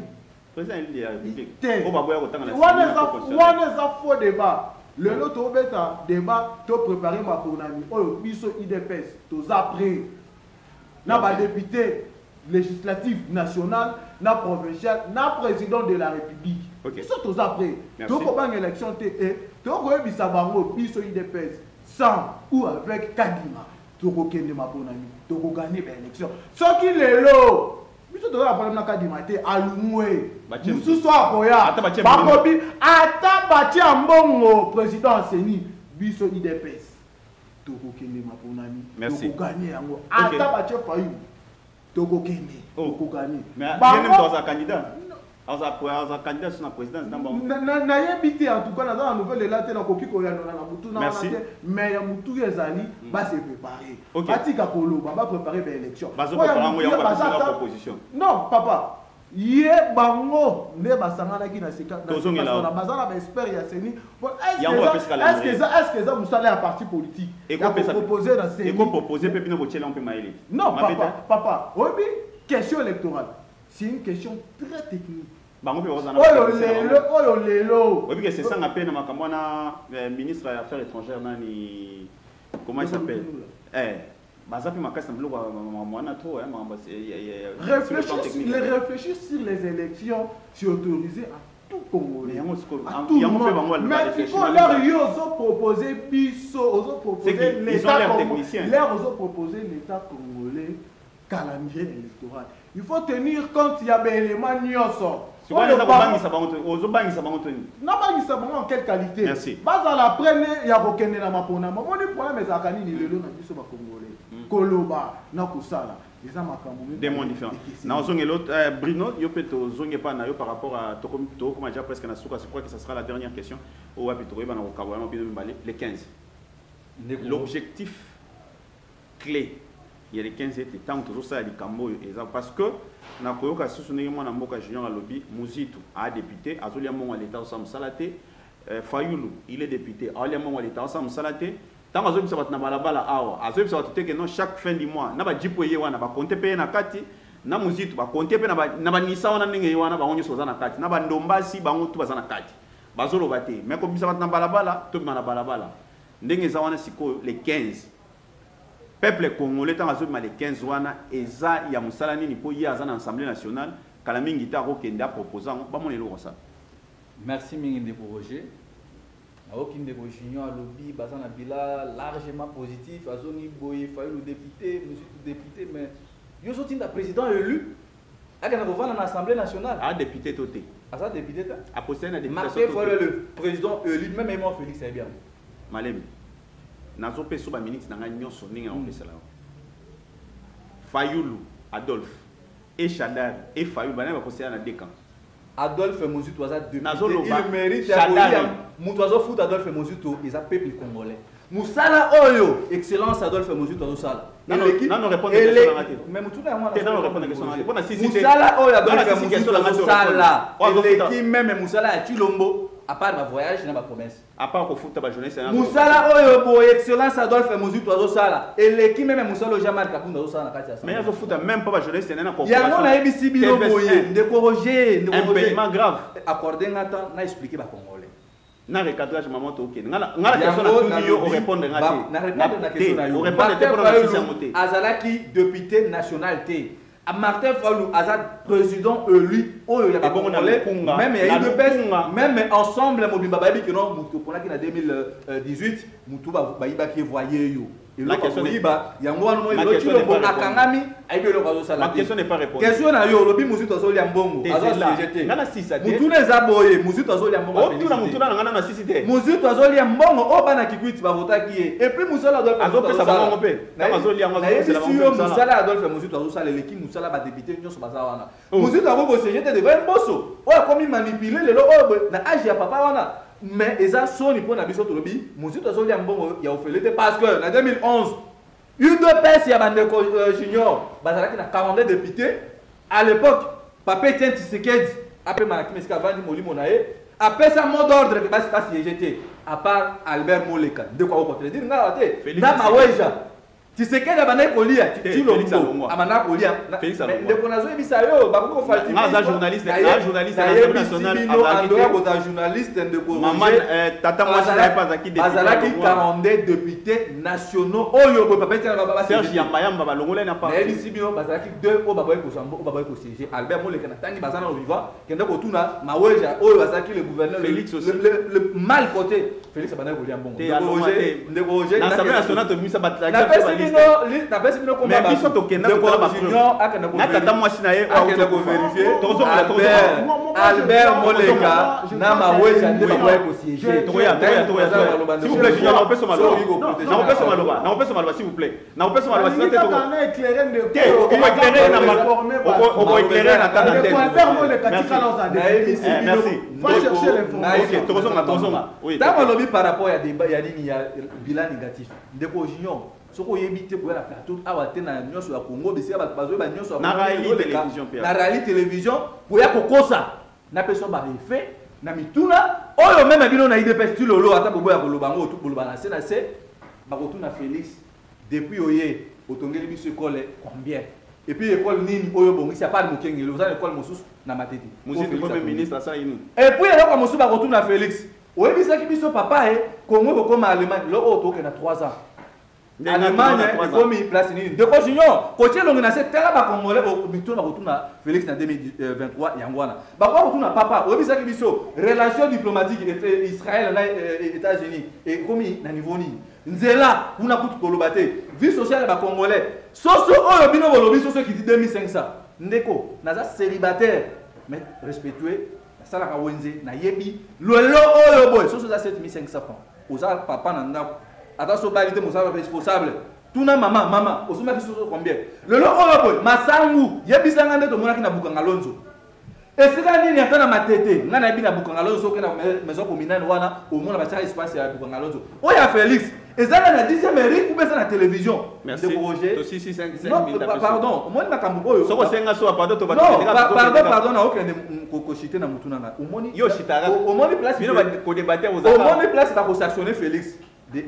Président Eli ya République. Te. O baboya ko tanga na. Wana za faux débat. Le lot au beta débat to préparer ma konami. Oyo biso IDPS tous après. Na ba député législatif national, na provincial, na président de la République. Okay. Ils sont tous après. Donc on a une élection et donc on a mis ça bango biso IDPS sans ou avec Kadima. Toko kende ma konami. Toko gagner l'élection. Ce qui est là. Biso to la problème na Kadima te alumwe. Musu so akoya. Bakobi ata bati ambongo président Seni biso IDPS. Toko kende ma konami. Toko gagner yango. Ata bati fayu. Toko kende. Toko gagner. Mais bien même dans un candidat. On a candidat sur la présidence d'abord. Na yebité en tout cas dans la nouvelle là na koki ko ya na mutu na mais ya mutu ezali ba se préparer. Batika koloba ba préparer ba élection. Ba zo préparer ngo ya ba proposition. Non papa. Yé bango ne basangana ki na sika na bazana ba expert ya Seni. Est-ce que ça musala ya parti politique et qu'on proposer dans Seni. Et qu'on proposer pepino bochela on peut maïli. Non papa, obi question électorale. C'est une question très technique. Oyo lelo. Oui, c'est ça appelle na ministre des Affaires étrangères nani comment il s'appelle? Bazapi makasi na biloko mwana trop réfléchir sur les élections, c'est autorisé à tout Congolais. À tout le monde. Mais il faut leur proposer biso, oso proposer l'État congolais. Leur oso proposer l'État congolais calendrier électoral. Il faut tenir compte, il y a des éléments nyonso. Non, en quelle qualité? Merci. Basa la prenne, il y a aucun élément pour nous. Mon problème est zakani ni lelo na biso ba congolais. Koloba na kusala. Les amakambu. Des mondes différents. Na ozonge l'autre Bruno, yo peto zonge pa na yo par rapport à to comme déjà presque na souka, je crois que ça sera la dernière question. O wa peto ba na okabwana bi les 15. L'objectif clé il y a les 15 états tant que ça les cambo parce que na koyoka susune mwana mboka junior lobby muzitu a député azolia mon l'état ensemble salaté Fayulu il est député azolia mon l'état ensemble salaté tant azobi sabat na balabala awa azobi sabat te que non chaque fin du mois na ba jipo ye wana ba compter payer na kati na muzitu ba compter pe na ba nisa wana ndenge ye wana ba onyo soza na kati na ba ndombasi ba ngotu bazana kati bazolo bate mais comme sabat na balabala to na balabala ndenge za wana siko les 15 peuple congolais tant azoma les 15 wana eza ya musala nini po ya za na assemblée nationale kala mingi ta ko kenda proposant ba monelo ko ça. Merci mingi de Roger. Na okinde ko junior lobby bazana bila largement positif azoni boye faille le député monsieur le député mais yo sorti da président élu aka na kovana na assemblée nationale a député toté asa député ta a posté na député Martin Fayulu le président élu même Aimon Félix c'est bien malem nazo peso ba ministre na nyonso ninga on pesala Fayulu Adolphe et Chadar et Fayulu bana ba posté na deux camps Adolphe Mozutu aza député il mérite ya mutuazo foot Adolphe Mozutu ils a peuple congolais musala oyo excellence Adolphe Mozutu azo sala non répondre question na ngati mais mutu na mwana non répondre question na ngati bona si musala oyo Adolphe Mozutu azo sala et même musala ya Chilombo à part ma voyage na ba promesse à part ko foot ba jeunesse musala oyo bo excellence Adolphe Mozutu azo sala et l'équipe même musala Jean-Marc Kapunda azo sala na kati ya mais azo foot même pas ba jeunesse na corporation ya non na ebisi bilo boye ndeko Roger un paiement grave accordé ngata na expliquer ba congolais na recadrage maman to ok ngala question na tout yo répondre ngati na question na yo répondre te pour la azalaki député national T à Martin Fayulu azad président élu oyo ya congolais même ya UDPS même ensemble mobimba babi que non mutu ponaki na 2018 mutu ba yiba ki voyer yo la question n'est pas yango wana moyo lo tilo bo akangami aibe lo kazo sala la question n'est pas répondue question na yo lobi mutu azoli ya mbongo azoli jeté ngana sisa te mutu neza boye mutu azoli ya mbongo o tuna mutu na ngana na sisi te mutu azoli ya mbongo o bana kikwiti ba votaki et puis musala doit azopesa bango pe na azoli yango azopesa bango pe musala Adolphe Mozutu azosala l'équipe musala ba député nyonso baza wana Mozutu akoko se jeté devant bosso o akomi manipuler lelo o na age ya papa wana mais eza soni pour na biso tolobi mususu azoli ya mbongo ya ofelete parce que en 2011 UDPS ya bandeko junior bazalaki na 42 députés à l'époque Papa Etienne Tshisekedi après Malaki Mesika vandi molimo na ye après ça mot d'ordre que basi kasi jeté à part Albert Moleka de quoi au dire nga te na maweja Tshisekedi abana kolia Félix Alongwa amana kolia Félix Alongwa ndeko nazo ebisa yo bakoko falti nga journaliste à l'Assemblée nationale avec journaliste ndeko maman tata moi ça pas acquis bazalaki 42 députés nationaux oyo bo papa tena baba Serge Yambayamba balongola na pas ici bino bazalaki 2 o baba ko sambo o baba ko siéger Albert Moleka na tangi bazana au vivant kende ko tuna maweja oyo bazalaki le gouverneur Félix le mal côté Félix abana kolia mbongo ndeko Roger na l'Assemblée nationale to misa bataki na pesi bino komba mais biso to kenda ko la junior akenda ko na tata moi sina ye akenda ko vérifier Albert Moleka na maweja nde baba ko siéger s'il vous plaît junior na opeso maloba na opeso maloba s'il vous plaît na opeso maloba s'il te on a éclairé de on va éclairer na tata tête Albert Moleka tikala merci va chercher l'information OK tozonga oui tant lobi par rapport à débat ya nini ya bilan négatif ndeko junior soko yebite ko ya plateau awa te na nyonso ya Congo bisia ba bazo ba nyonso na réalité télévision ko ya kokosa na personne ba refait na mituna oyo même bino na IDPS tu lolo ata bobo ya koloba ngo tu koloba na se ba ko tuna Félix depuis oye otongeli biso école combien et puis école nini oyo bongisi a pas mokengeli oza école mosusu na matete monsieur premier ministre ça ini et puis alors comme mosusu ba ko tuna Félix oyebisaki biso papa Congo bokoma Allemagne loko otoke na 3 ans Allemagne ekomi place nini ndeko junior kotie longi na se tela ba congolais bitona ba kotuna Félix na 2023 yangwana ba ko kotuna papa oyebisaki biso relation diplomatique entre Israël na États-Unis ekomi na niveau nini nzela kuna kutu koloba te vie sociale ba congolais soso oyo bino bolobi soso qui dit 2500 ndeko naza célibataire mais respectueux sala ka wenze na yebi lolo oyo boy soso za 7500 francs oza papa na ndako ata so balite mosala responsable tuna mama osuma ki soso combien lolo oyo boy masangu yebisanga nde to monaki na bukanga lonzo esika nini ata na matete ngana yebi na bukanga lonzo ke na maison communale wana au mona ba espace ya bukanga lonzo oya Félix ezala na 10e mairie ou besa na télévision merci de Roger to 655 non pardon omoni makambo oyo soko senga so pardon to ba pardon na okende ko chiter na mutuna nga omoni yo chitara omoni place bino ba ko débattre aux omoni place ba ko sanctionner Félix de 1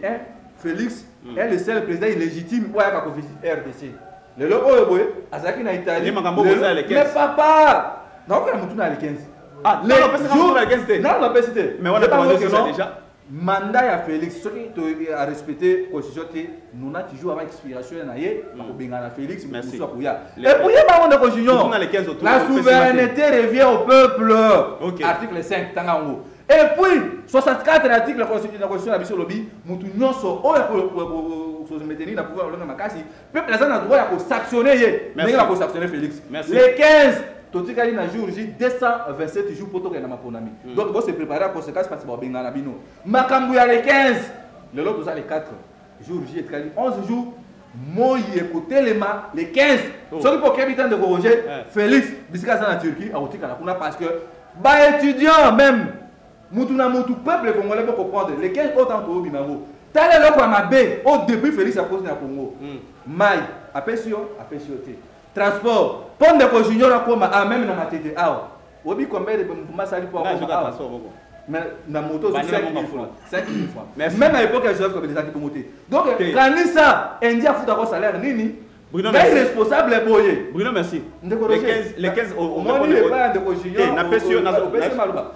Félix est le seul président illégitime oya ka ko visiter RDC lelo oyo boy azaki na Italie mais papa na okende mutuna le 15 ah les jours la 15 non la PCT mais on a parlé de ça déjà mandat ya Félix ce qui a respecté constitution nous n'a toujours avec expiration na ye ko benga na Félix merci et puis ba on de junior la souveraineté revient au peuple article 5 tangango et puis 64 article la constitution la biso lobi mutu nyonso oyo ko maintenir na pouvoir longa makasi peuple la na droit ya ko sanctionner ye mais la ko sanctionner Félix les 15 totikali na jour J 227 jours pour toke na maponami donc bo se préparer à conséquence parce que ba benga na bino makambu ya les 15 le lot tous les 4 jours J etikali 11 jours moi écouter les 15 ceux qui habitant de Roger Félix bisika na Turquie a otika na kuna parce que ba étudiant même mutuna mutu peuple congolais peut comprendre les 15 autant to bimango tale loko ma bé au depuis Félix a posé na Congo mai apesio te transport pont de junior akoma a même na matete awa obi combien de masali pour akoma mais na moto 5 000 francs même à l'époque je comme des acquis monter donc kanisa india futa ko salaire nini Bruno merci responsable boye Bruno merci les 15 au moins les pas de junior na pesio na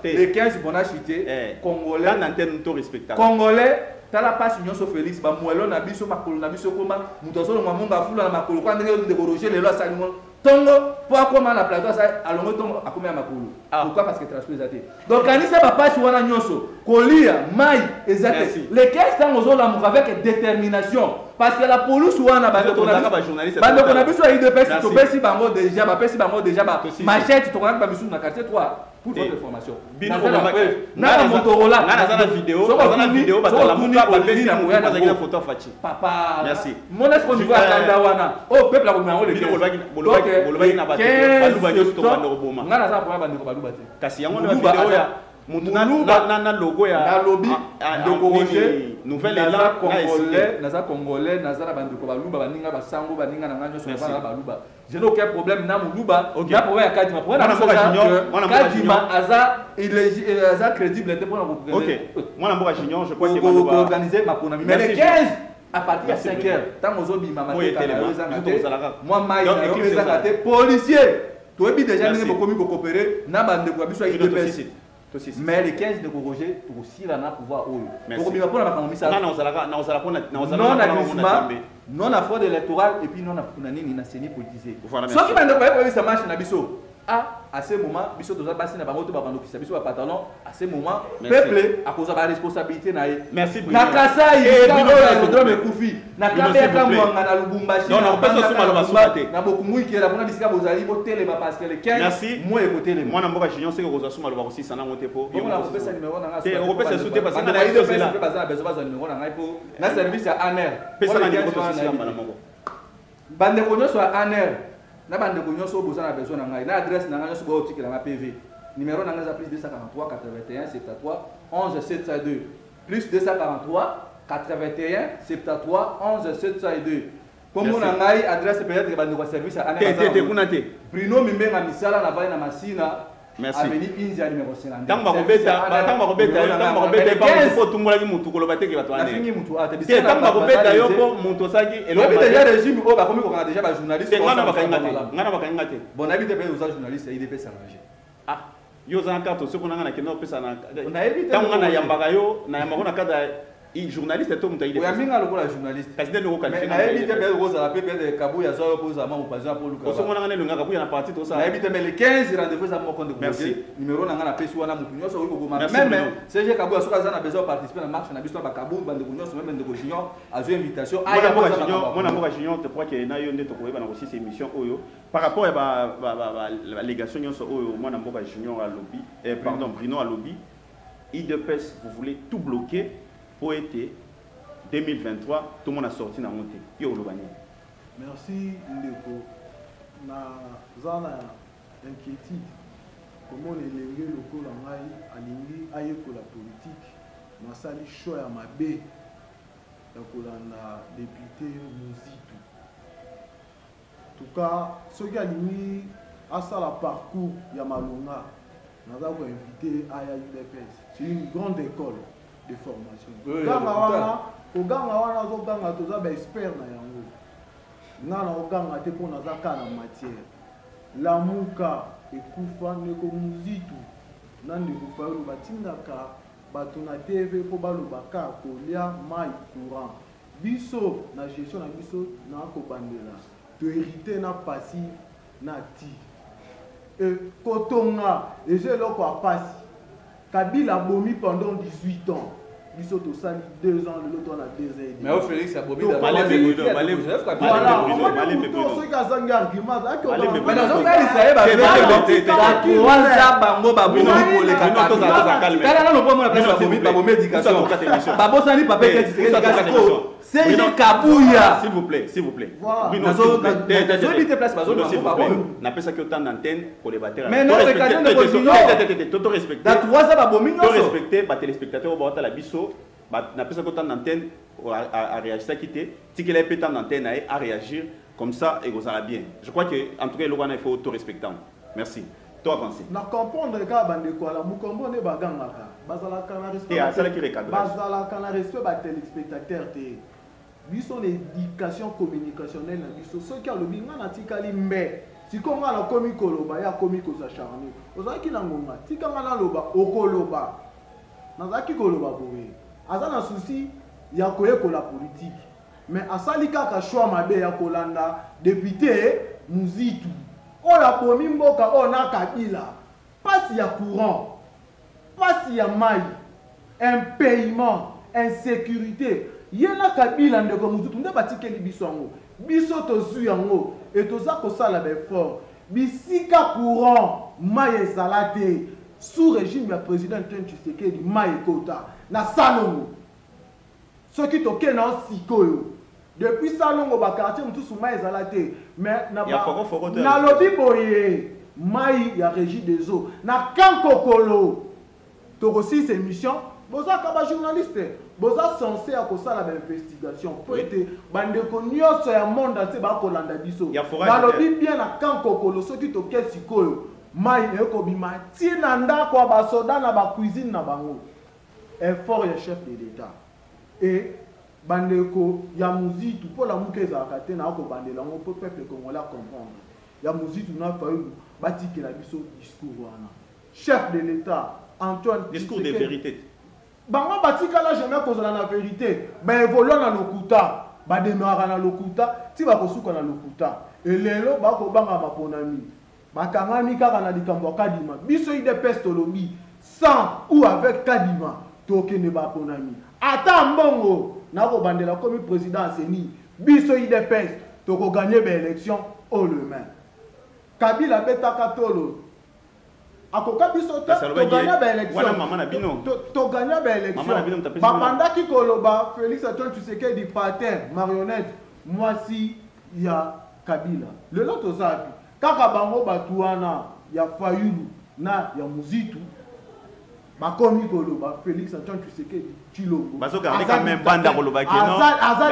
les 15 bon acheté congolais dans antenne to respectable congolais tala passe nyonso Félix ba muelo na biso makolo na biso koma muto solo mamunga fula na makolo kwa ndenge de Roger lelo asali mo tongo po akoma na plateau ça alongo tongo akoma ya makolo pourquoi parce que transport ezate donc kanisa ba passe wana nyonso kolia mai ezate les 15 temps ozola mu avec détermination parce que la police wana bande kona biso ya IDPS to pesi bango déjà ba pesi bango déjà ba machette to kona ba biso na quartier 3 pour votre information na Motorola na vidéo batala muka ba pesi na muka za kina photo fachi papa merci mon est-ce qu'on voit kanda wana oh peuple la ko le bolobaki na bato baluba nyoso to bando boma ngana za pour bande ko baluba te kasi yango na vidéo ya na logo ya na lobby de Roger nouvelle élan congolais naza congolais naza na bandeko baluba baninga basango baninga na nganyo so na baluba je n'ai aucun problème na muluba na problème ya Kadima problème na Kadima aza crédible te pour na OK moi na junior je crois que va organiser ma ponami mais le 15 à partir de 5h tant aux obi mama moi mai na policier tu es déjà ni beaucoup coopérer na bandeko biso ya IDPS mais les 15 de Roger aussi là na pouvoir non à fraude électorale et puis non à nini na sénie politisé ce qui m'a demandé ça marche na biso à ce moment biso doza basi na bango to ba bandokisa biso ba pantalon à ce moment peuple à cause de la responsabilité na merci na Kasai na drame kufi na Kabea kamwanga na Lubumbashi non pesa suma lo basumate na bokumui ki la bona bisika bozali botele ba parce que le 15 merci moi écoutez moi na mboka junior c'est que roza suma lo ba aussi sana ngote po on a pesa numéro na ngasa on pesa soute parce que na ido pesa pesa bezo baza numéro na ngai po na service ya ANR pesa na ngasa aussi na moko bande konyo so ANR na bande konyo so boza na besoin na ngai na adresse na ngai so go tikela ma PV numéro na ngai za plus 243 81 73 11 702 plus 243 81 73 11 702 comme on a ngai adresse peut-être bande ko service à ANR kunate Bruno Mimenga misala na vai na masina merci aveni pinzi numéro 50 tamba ba ko tumbola ki mutu koloba te ke batwa ne afingi mutu ate bisala tamba ko beta yo ko mutu saki elo déjà régime o ba komi ko déjà ba journaliste ngana bakainga te bon habite pe aux journalistes IDPS arrangé yo za carte ce qu'on a na kino pesa na na évite tango na yambaka yo na yambako na kada journaliste to mutu IDPS ya minga lokola journaliste kasi ndeko qualifié na évite pe roza la pepe de kabu ya zo poza mamu paza pour luka so mona ngane lunga kabu ya na parti to ça na évite mais le 15 rendez-vous za mo compte merci numéro na ngana pesi wana mutu nyoso ko goma même CG kabu asoka za na besoin participer na marche na biso ba kabu bande ko nyoso même ndeko junior azo invitation aya mona mboka junior te crois que na yo ndeto ko yeba na aussi ces émission oyo par rapport à la légation nyoso oyo mona mboka junior à lobby pardon Bruno à lobby IDPS vous voulez tout bloquer pour être 2023 tout le monde a sorti dans monté yo lobani merci ndeko na zana inquiétude comment les locaux la ngai alingi ayeko la politique na sali choix ya mabe ya kolanda député Muzitu en tout cas ceux qui alingi asala parcours ya malonga naza ko invité aya UDPS c'est une grande école de formation oganga wana ozoganga toza ba expert na yango ngana oganga te mpo naza ka na matière lamuka ekufa ndeko Muzitu na ndeko Fayulu batindaka bato na TV mpo baloba ka kolia mai courant biso na gestion na biso na kobandela to hérité na passif na ti kotonga eza eloko ya pasi Kabila bomi pendant 18 ans biso to sali 2 ans l'autre on a 2 ans mais au Félix a bomi voilà ceux qui a un argument mais dans ce cas il savait ba 3 ans bango ba bomi pour les kala na lopo mona place ba bomi ba bomi éducation ba bosani papa que tu sais c'est Kabuya s'il vous plaît voilà zobite place ba zobite s'il vous plaît na pesa que autant d'antenne pour les batteurs mais non recadrer de continuer tout respecter dans 3 ans ba bomi tout respecter ba téléspectateurs ba la biso na pesa que autant d'antenne à réagir ça quitter si qu'il est pétant d'antenne à réagir comme ça et ça va bien je crois que en tout cas le il faut tout respecter merci toi avancer na comprendre ka bande ko la mukombo ne bagangaka bazala kana respect bazala kana respect ba téléspectateurs te biso l'éducation communicationnelle na biso ceux qui a le binga na tikali mbe sikonga na komi koloba ya komi ko s'acharner ozaki na ngonga tikanga na loba okoloba nazaki koloba boye azana souci ya koyekola politique mais asali kaka choix mabe ya kolanda député Muzitu oya bomi mboka ona Kabila pasi ya courant pasi ya mai impayement insécurité yena Kabila ndeko Muzitu nde batikeli biso yango biso tozu yango et toza kosala befort bisika courant mai ezalate sous régime ya président Tshisekedi mai ekota na Salongo soki toke na sikoyo depuis Salongo ba quartier mutusu mai ezalate mais na lobi boye mai ya régie des eaux na Kankokolo aussi ces missions boza kaba journaliste boza censé à ça la investigation pour être bande konyo so ya monde ate ba kolanda biso balobi bien na kanko kolo soki to kesi koyo mai eko bima tina ndako ba soda na ba cuisine na bango effort ya chef de l'état et bandeko ya muzitu pour la mukeza akate na ko bandela ngo pour peuple congolais comprendre ya muzitu na fayu batike la biso discours wana chef de l'état Antoine discours de vérité bango batika la jamais kozala na vérité ba évoluer na lokuta ba démarrer na lokuta ti ba kosuka na lokuta et lelo ba ko banga maponami bakangami kaka na likambo kadima biso ide peste lobby sans ou avec kadima tokende ba ponami ata mbongo na ko bandela comme président Seni biso ide peste toko gagner ba élection au le main Kabila betaka tolo akoka biso to gagner ba élection wana mama na bino to gagner ba élection babandaki koloba Félix Antoine Tshisekedi patin marionnette mwasi ya Kabila lelo tozapi kaka bango batuana ya Fayulu na ya Muzitu bakomi koloba Félix Antoine Tshisekedi Chilombo bazoka quand même banda koloba que non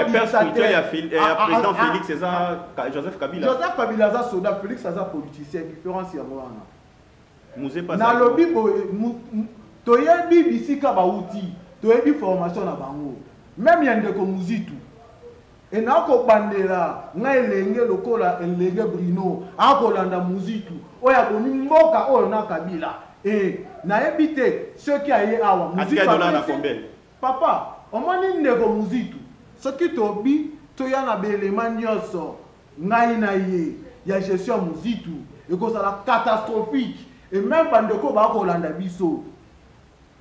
le père spirituel ya président Félix Joseph Kabila za soda Félix za politicien différence ya mwana musée pas na lobby toyebi bisika bauti toyebi formation na bango même ya ndeko Muzitu et na ko bandela nga elenge lokola elenge Brino akolanda Muzitu oya boni mboka oyo na Kabila et na ebité ceux qui aye awa Muzitu na combien papa omoni ndeko Muzitu soki tobi toya na belema nyonso ngai na ye ya gestion Muzitu ekozala catastrophique et même bandeko ba kolanda biso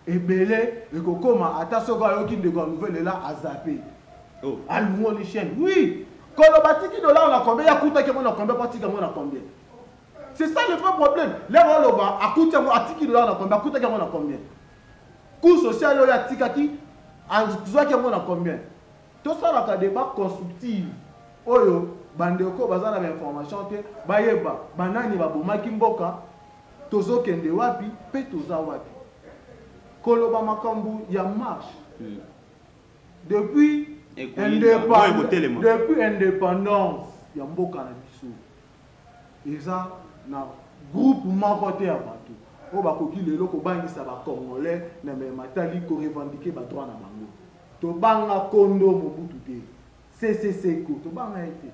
ebele ekokoma ata soka yoki ndeko nouvelle là azapé oh alungo les chaînes oui kolobatiki dollar na combien yakuta ke mona combien patika mona combien c'est ça le vrai problème les roloba akuta mo atiki dollar na combien akuta ke mona combien coût social yo ya tikaki azwa ke mona combien tout ça la débat constructif oyo bandeko bazana na information te bayeba banani babomaki mboka tozo kende wapi pe toza wapi koloba makambu ya marche depuis indépendance ya mboka na biso eza na groupe moko te ya bato oyo bakoki lelo kobangisa bacongolais na matali korevendiquer badroit na bango tobanga kondo Mobutu te CCCko tobanga ete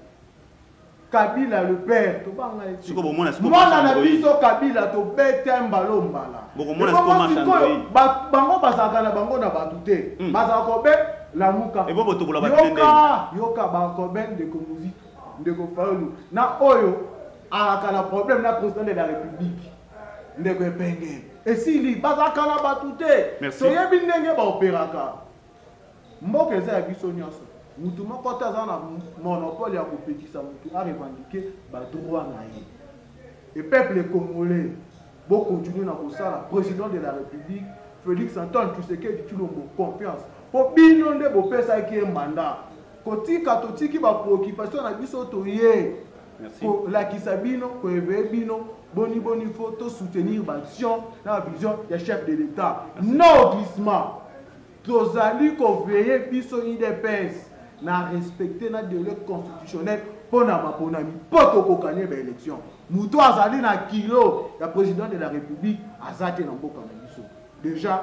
Kabila le père tobanga ete mwana na biso Kabila tobete mbalo mbala bango bazaka na bango na bato te bazaka kobe lamuka yoka bakobe ndeko Muzitu ndeko Fayulu na oyo alaka na problème na président de la République ndeko Epenge esili bazaka na bato te toyebi ndenge baoperaka mboka eza ya biso nyonso mutu moko te aza na monopole ya kopekisa mutu arevendike badroit na ye et peuple congolais bokontinue na kosala président de la République Félix Antoine Tshisekedi Tshilombo confiance po bino nde bopesaki ye mandat kotika totiki bapréoccupation na biso toye kolakisa bino koeveye bino boni fo to soutenir baction na vision ya chef de l'État non glissement tozali koveye biso IDPS na respecter na délai constitutionnel pona maponami po tokokanye ba élection muto azali na kilo ya président de la République azate na mboka na biso déjà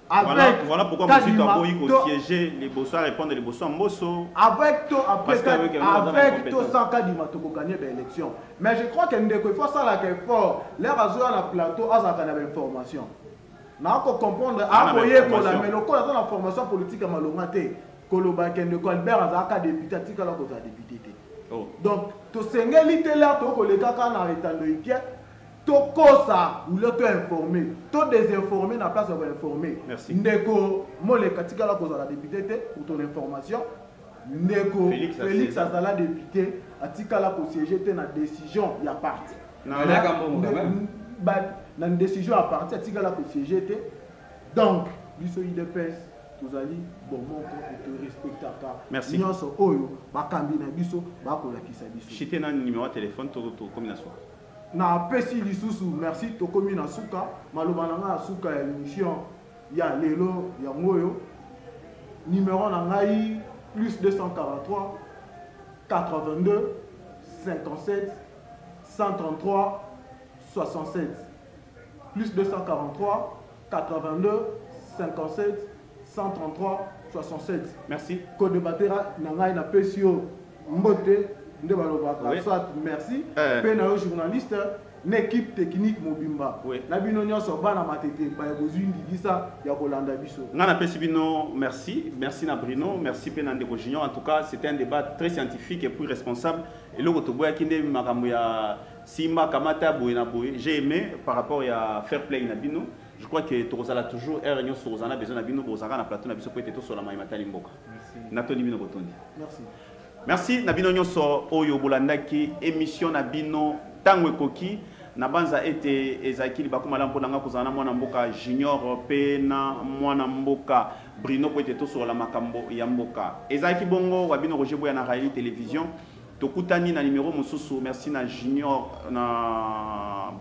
voilà pourquoi Muzitu a siéger les Bosso répondre les Bosso Mbosso avec to après avec to sans kadima tokokanye ba élection mais je crois que ndeko il faut ça la effort l'air azoya na plateau azaka na information na ko comprendre akoye ko la mais lokola dans la formation politique à malonga te koloba kende ko Albert azaka député tika la ko za député te donc to sengeli te là to ko le kaka na retando ikie to kosa ou le to informer to désinformer na place de informer ndeko mole katika la ko za député te pour ton information ndeko Félix azala député atika la ko siéger te na décision ya parti na décision à partir de la CGT donc biso IDPS tozali bon moko te respectaka merci nyonso oyo bakambi na biso bakolakisa biso chité na numéro de téléphone to combination na pesi lisusu merci tokomi na suka maloba na nga suka ya émission ya lelo ya ngoyo numéro na ngai plus 243 82 57 133 67 plus 243 82 57 133 67. Merci. Code batera na ngai na pesio mbote nde balobaka soit merci pe na journaliste une équipe technique mobimba na bino nyonso bana matete ba bozwi ndikisa ya kolanda biso ngana pesi bino merci na Bruno merci pe na ndeko Junior en tout cas c'était un débat très scientifique et plus responsable et le kotoboya kinde makambo ya Simba Kamata boye na boye j'ai aimé par rapport à fair play na bino. Je crois que Torozala toujours réunion sur Rosana besoin d'abino Bozara na plateau na biso pour être sur la maïmata limboka. Merci. Natoni bino botondi. Merci. Merci nabino nyonso oyo bolandaki émission nabino tango ekoki na banza ete ezaki libakuma lampo nanga kozana mwana mboka Junior pe na mwana mboka Bruno pour être sur la makambo ya mboka. Ezaki bongo wabino Roger Boya na Raili Télévision. Tokutani na numéro mususu merci na Junior na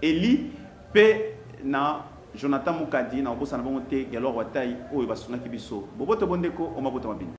Eli pe na Jonathan Mukadi na obosa na bongo te ya loro watai oyo basuna kibiso boboto bondeko o mabota mabini